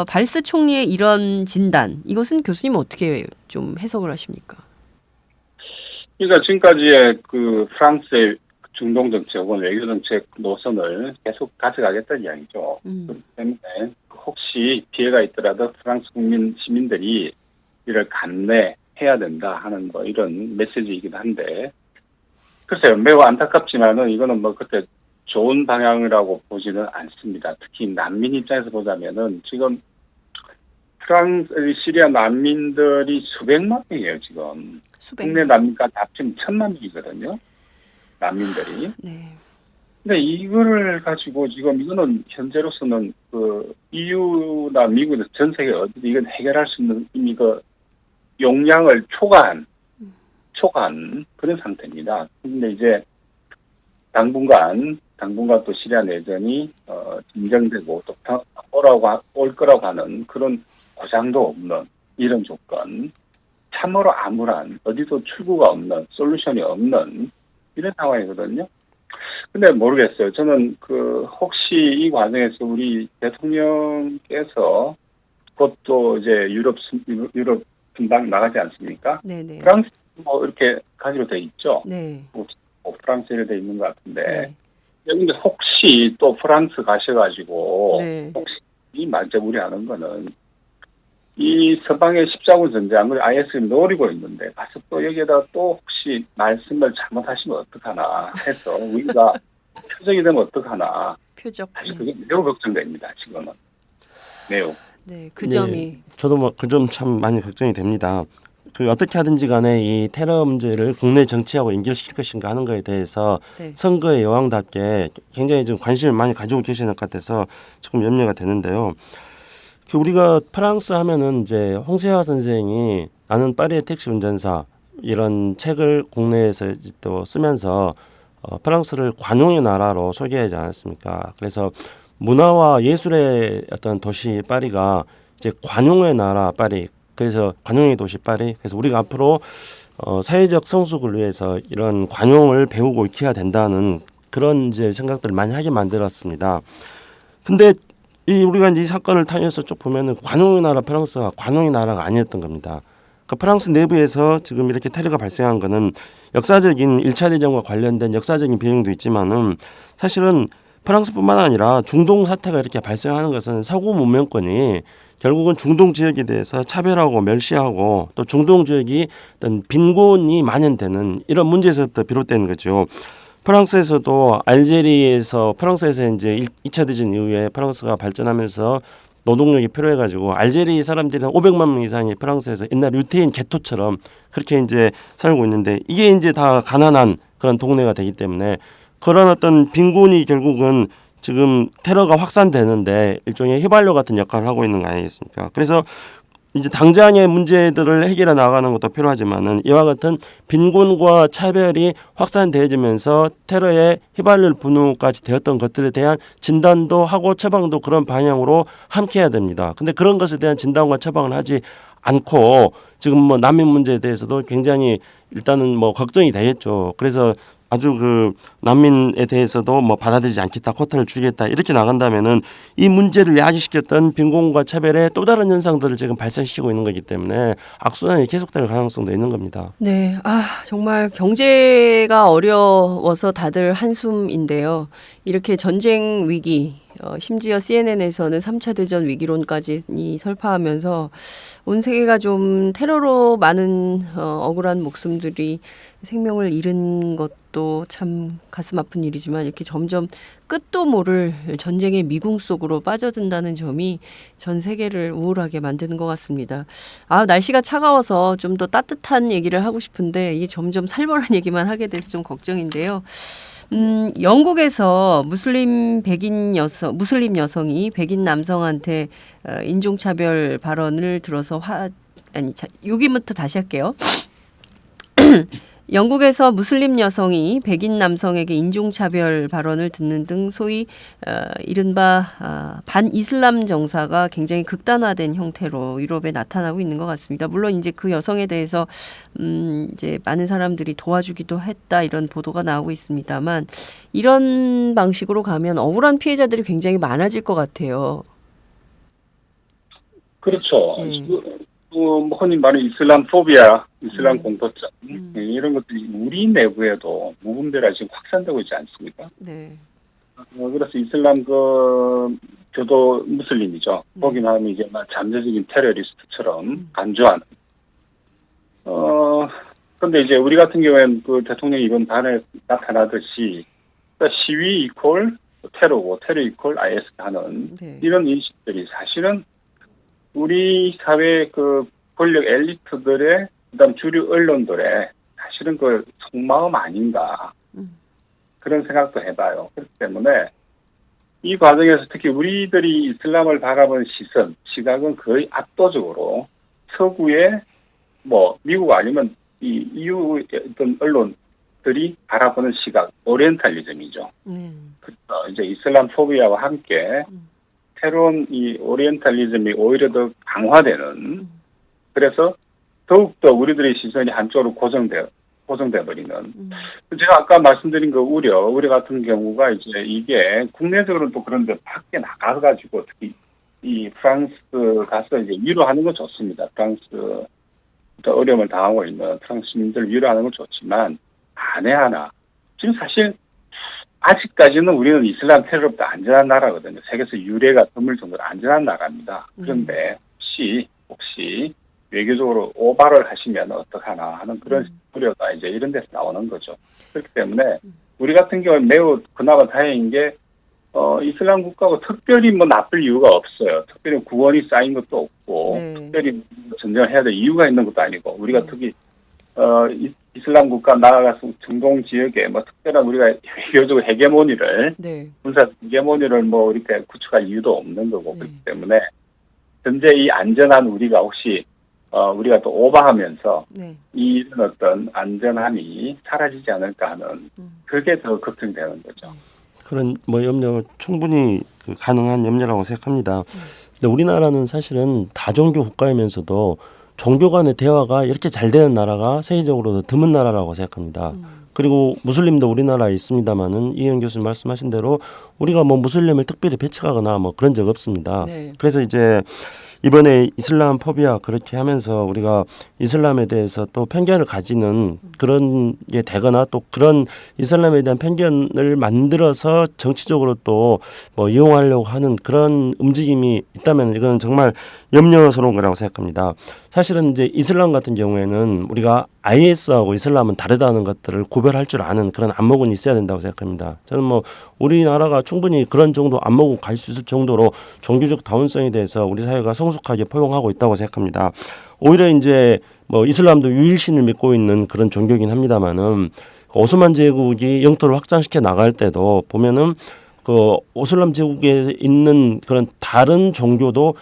발스 총리의 이런 진단 이것은 교수님 어떻게 좀 해석을 하십니까? 그러니까 지금까지의 그 프랑스의 중동 정책 혹은 외교 정책 노선을 계속 가져가겠다는 이야기죠. 그렇기 때문에 혹시 피해가 있더라도 프랑스 국민 시민들이 이를 감내해야 된다 하는 뭐 이런 메시지이기도 한데 글쎄요 매우 안타깝지만은 이거는 뭐 그때 좋은 방향이라고 보지는 않습니다. 특히 난민 입장에서 보자면은 지금 프랑스 시리아 난민들이 수백만 명이에요 지금. 국내 난민까지 합치면 1,000만 명이거든요. 난민들이. 네. 근데 이거를 가지고 지금 이거는 현재로서는 그 EU나 미국에서 전 세계 어디든 이건 해결할 수 있는 이미 그 용량을 초과한 그런 상태입니다. 근데 이제 당분간 또 시리아 내전이 진정되고 또 올 거라고 하는 그런 보장도 없는 이런 조건, 참으로 암울한 어디도 출구가 없는 솔루션이 없는 이런 상황이거든요. 근데 모르겠어요. 저는 그 혹시 이 과정에서 우리 대통령께서 곧 또 이제 유럽 금방 나가지 않습니까? 네네. 프랑스 뭐 이렇게 가기로 돼 있죠. 네. 뭐 프랑스로 돼 있는 것 같은데. 네. 근데 혹시 또 프랑스 가셔가지고 네. 혹시 이 만져부리하는 거는 이 서방의 십자군 전쟁을 IS를 노리고 있는데 가서 또 여기에다 또 혹시 말씀을 잘못하시면 어떡하나 해서 우리가 표적이 되면 어떡하나 표적. 사실 그게 매우 걱정됩니다. 지금은 매우. 네, 그 점이. 네, 저도 뭐 그 점 참 많이 걱정이 됩니다. 그 어떻게 하든지 간에 이 테러 문제를 국내 정치하고 연결시킬 것인가 하는 거에 대해서 네. 선거의 여왕답게 굉장히 좀 관심을 많이 가지고 계시는 것 같아서 조금 염려가 되는데요. 그 우리가 프랑스 하면은 이제 홍세화 선생이 나는 파리의 택시 운전사 이런 책을 국내에서 또 쓰면서 프랑스를 관용의 나라로 소개하지 않았습니까? 그래서 문화와 예술의 어떤 도시 파리가 이제 관용의 나라 파리, 그래서 관용의 도시 파리. 그래서 우리가 앞으로 사회적 성숙을 위해서 이런 관용을 배우고 익혀야 된다는 그런 이제 생각들을 많이 하게 만들었습니다. 근데 우리가 이제 이 사건을 통해서 쭉 보면은 관용의 나라 프랑스가 관용의 나라가 아니었던 겁니다. 그러니까 프랑스 내부에서 지금 이렇게 테러가 발생한 거는 역사적인 1차 대전과 관련된 역사적인 배경도 있지만은 사실은 프랑스뿐만 아니라 중동 사태가 이렇게 발생하는 것은 서구 문명권이 결국은 중동 지역에 대해서 차별하고 멸시하고 또 중동 지역이 어떤 빈곤이 만연되는 이런 문제에서부터 비롯되는 거죠. 프랑스에서도 알제리에서 프랑스에서 이제 2차 대전 이후에 프랑스가 발전하면서 노동력이 필요해가지고 알제리 사람들이 한 500만 명 이상이 프랑스에서 옛날 유태인 개토처럼 그렇게 이제 살고 있는데 이게 이제 다 가난한 그런 동네가 되기 때문에 그런 어떤 빈곤이 결국은 지금 테러가 확산되는데 일종의 휘발유 같은 역할을 하고 있는 거 아니겠습니까? 그래서 이제 당장의 문제들을 해결해 나가는 것도 필요하지만은 이와 같은 빈곤과 차별이 확산되어지면서 테러의 휘발유 분우까지 되었던 것들에 대한 진단도 하고 처방도 그런 방향으로 함께 해야 됩니다. 근데 그런 것에 대한 진단과 처방을 하지 않고 지금 뭐 난민 문제에 대해서도 굉장히 일단은 뭐 걱정이 되겠죠. 그래서 아주 그 난민에 대해서도 뭐 받아들이지 않겠다, 쿼터를 주겠다 이렇게 나간다면은 이 문제를 야기시켰던 빈곤과 차별의 또 다른 현상들을 지금 발생시키고 있는 거기 때문에 악순환이 계속될 가능성도 있는 겁니다. 네, 정말 경제가 어려워서 다들 한숨인데요. 이렇게 전쟁 위기 심지어 CNN에서는 3차 대전 위기론까지 설파하면서 온 세계가 좀 테러로 많은 억울한 목숨들이 생명을 잃은 것도 참 가슴 아픈 일이지만 이렇게 점점 끝도 모를 전쟁의 미궁 속으로 빠져든다는 점이 전 세계를 우울하게 만드는 것 같습니다. 날씨가 차가워서 좀 더 따뜻한 얘기를 하고 싶은데 이게 점점 살벌한 얘기만 하게 돼서 좀 걱정인데요. 영국에서 무슬림 여성이 백인 남성한테 인종차별 발언을 들어서 여기부터 다시 할게요. 영국에서 무슬림 여성이 백인 남성에게 인종차별 발언을 듣는 등 소위 이른바 반이슬람 정사가 굉장히 극단화된 형태로 유럽에 나타나고 있는 것 같습니다. 물론 이제 그 여성에 대해서 이제 많은 사람들이 도와주기도 했다 이런 보도가 나오고 있습니다만 이런 방식으로 가면 억울한 피해자들이 굉장히 많아질 것 같아요. 그렇죠. 흔히 말하는 이슬람 포비아, 이슬람 공포증 이런 것들이 우리 내부에도 무분별하게 지금 확산되고 있지 않습니까? 네. 그래서 이슬람 교도 무슬림이죠. 거기만 하면 이제 잠재적인 테러리스트처럼 간주하는. 근데 이제 우리 같은 경우에는 그 대통령이 이번 발에 나타나듯이 시위 이퀄 테러고 테러 이퀄 IS 하는 이런 인식들이 사실은 우리 사회 그 권력 엘리트들의 그다음 주류 언론들의 사실은 그 속마음 아닌가 그런 생각도 해봐요. 그렇기 때문에 이 과정에서 특히 우리들이 이슬람을 바라보는 시각은 거의 압도적으로 서구의 미국 아니면 이 EU 어떤 언론들이 바라보는 시각 오리엔탈리즘이죠. 그래서 이제 이슬람 포비아와 함께 새로운 이 오리엔탈리즘이 오히려 더 강화되는 그래서 더욱더 우리들의 시선이 한쪽으로 고정돼 버리는 제가 아까 말씀드린 그 우려 같은 경우가 이제 이게 국내적으로는 또 그런데 밖에 나가가지고 특히 이 프랑스 가서 이제 위로하는 건 좋습니다. 프랑스 어려움을 당하고 있는 프랑스 시민들 위로하는 건 좋지만 만에 하나 지금 사실 아직까지는 우리는 이슬람 테러로부터 안전한 나라거든요. 세계에서 유례가 드물 정도로 안전한 나라입니다. 그런데 혹시 외교적으로 오바를 하시면 어떡하나 하는 그런 우려가 이제 이런 데서 나오는 거죠. 그렇기 때문에 우리 같은 경우는 매우 그나마 다행인 게 이슬람 국가고 특별히 나쁠 이유가 없어요. 특별히 구원이 쌓인 것도 없고 특별히 전쟁을 해야 될 이유가 있는 것도 아니고 우리가 특히 이슬람 국가 나아가서 중동 지역에 특별한 우리가 외교적 헤게모니를 군사 헤게모니를 이렇게 구축할 이유도 없는 거고 그렇기 때문에 현재 이 안전한 우리가 혹시 우리가 또 오버하면서 이런 어떤 안전함이 사라지지 않을까 하는 그게 더 걱정되는 거죠. 그런 염려 충분히 가능한 염려라고 생각합니다. 근데 우리나라는 사실은 다종교 국가이면서도 종교 간의 대화가 이렇게 잘 되는 나라가 세계적으로도 드문 나라라고 생각합니다. 그리고 무슬림도 우리나라에 있습니다만은 이현 교수님 말씀하신 대로 우리가 무슬림을 특별히 배척하거나 그런 적 없습니다. 그래서 이제 이번에 이슬람 포비아 그렇게 하면서 우리가 이슬람에 대해서 또 편견을 가지는 그런 게 되거나 또 그런 이슬람에 대한 편견을 만들어서 정치적으로 또 이용하려고 하는 그런 움직임이 있다면 이건 정말 염려스러운 거라고 생각합니다. 사실은 이제 이슬람 같은 경우에는 우리가 IS하고 이슬람은 다르다는 것들을 구별할 줄 아는 그런 안목은 있어야 된다고 생각합니다. 저는 우리나라가 충분히 그런 정도 안목을 갈 수 있을 정도로 종교적 다운성에 대해서 우리 사회가 성숙하게 포용하고 있다고 생각합니다. 오히려 이제 이슬람도 유일신을 믿고 있는 그런 종교긴 합니다만은 오스만 제국이 영토를 확장시켜 나갈 때도 보면은 그 오슬람 제국에 있는 그런 다른 종교도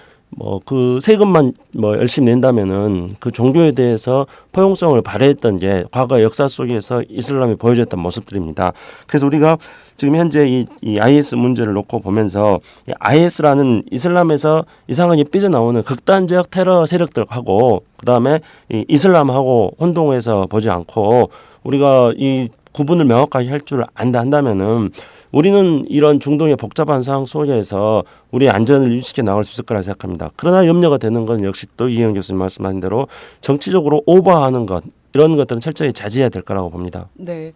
그 세금만 열심히 낸다면은 그 종교에 대해서 포용성을 발휘했던 게 과거 역사 속에서 이슬람이 보여줬던 모습들입니다. 그래서 우리가 지금 현재 이 IS 문제를 놓고 보면서 이 IS라는 이슬람에서 이상하게 삐져나오는 극단적 테러 세력들하고 그다음에 이 이슬람하고 혼동해서 보지 않고 우리가 이 구분을 명확하게 할 줄 안다 한다면은 우리는 이런 중동의 복잡한 상황 속에서 우리의 안전을 유지시켜 나갈 수 있을 거라 생각합니다. 그러나 염려가 되는 건 역시 또 이현 교수님 말씀하신 대로 정치적으로 오버하는 것 이런 것들은 철저히 자제해야 될 거라고 봅니다. 네.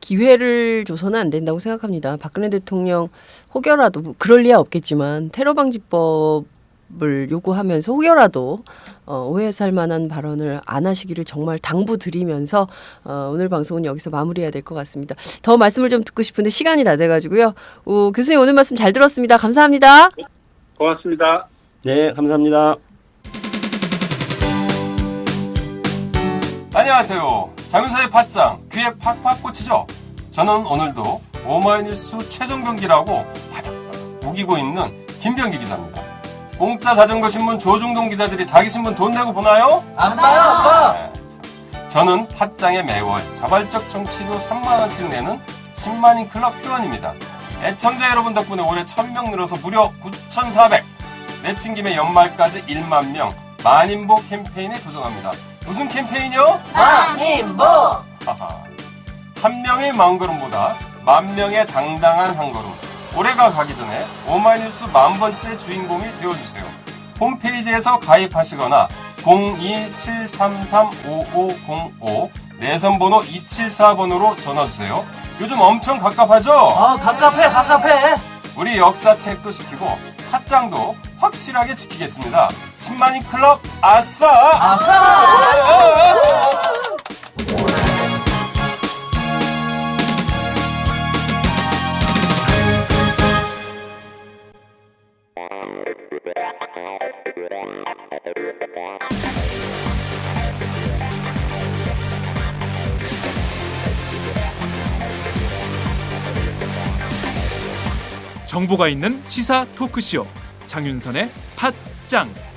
기회를 줘서는 안 된다고 생각합니다. 박근혜 대통령 혹여라도 뭐 그럴 리야 없겠지만 테러 방지법을 요구하면서 혹여라도 오해살 만한 발언을 안 하시기를 정말 당부드리면서 오늘 방송은 여기서 마무리해야 될 것 같습니다. 더 말씀을 좀 듣고 싶은데 시간이 다 돼가지고요. 교수님 오늘 말씀 잘 들었습니다. 감사합니다. 고맙습니다. 네, 감사합니다. 안녕하세요. 장윤서의 팟짱 귀에 팍팍 꽂히죠? 저는 오늘도 오마이뉴스 최종병기라고 바닥바닥 우기고 있는 김병기 기자입니다. 공짜 자전거 신문 조중동 기자들이 자기 신문 돈 내고 보나요? 안 봐요, 안 봐. 네. 저는 팟짱에 매월 자발적 정치료 3만원씩 내는 10만인 클럽 회원입니다. 애청자 여러분 덕분에 올해 1000명 늘어서 무려 9,400. 내친 김에 연말까지 1만 명 만인보 캠페인에 도전합니다. 무슨 캠페인이요? 만인보! 한 명의 마음걸음보다 만 명의 당당한 한 걸음. 올해가 가기 전에 오마이뉴스 10,000번째 주인공이 되어주세요. 홈페이지에서 가입하시거나 02-733-5505 내선번호 274번으로 전화주세요. 요즘 엄청 갑갑하죠? 갑갑해. 우리 역사책도 지키고 팟짱도 확실하게 지키겠습니다. 10만인 클럽 아싸! 정보가 있는 시사 토크쇼 장윤선의 팟짱.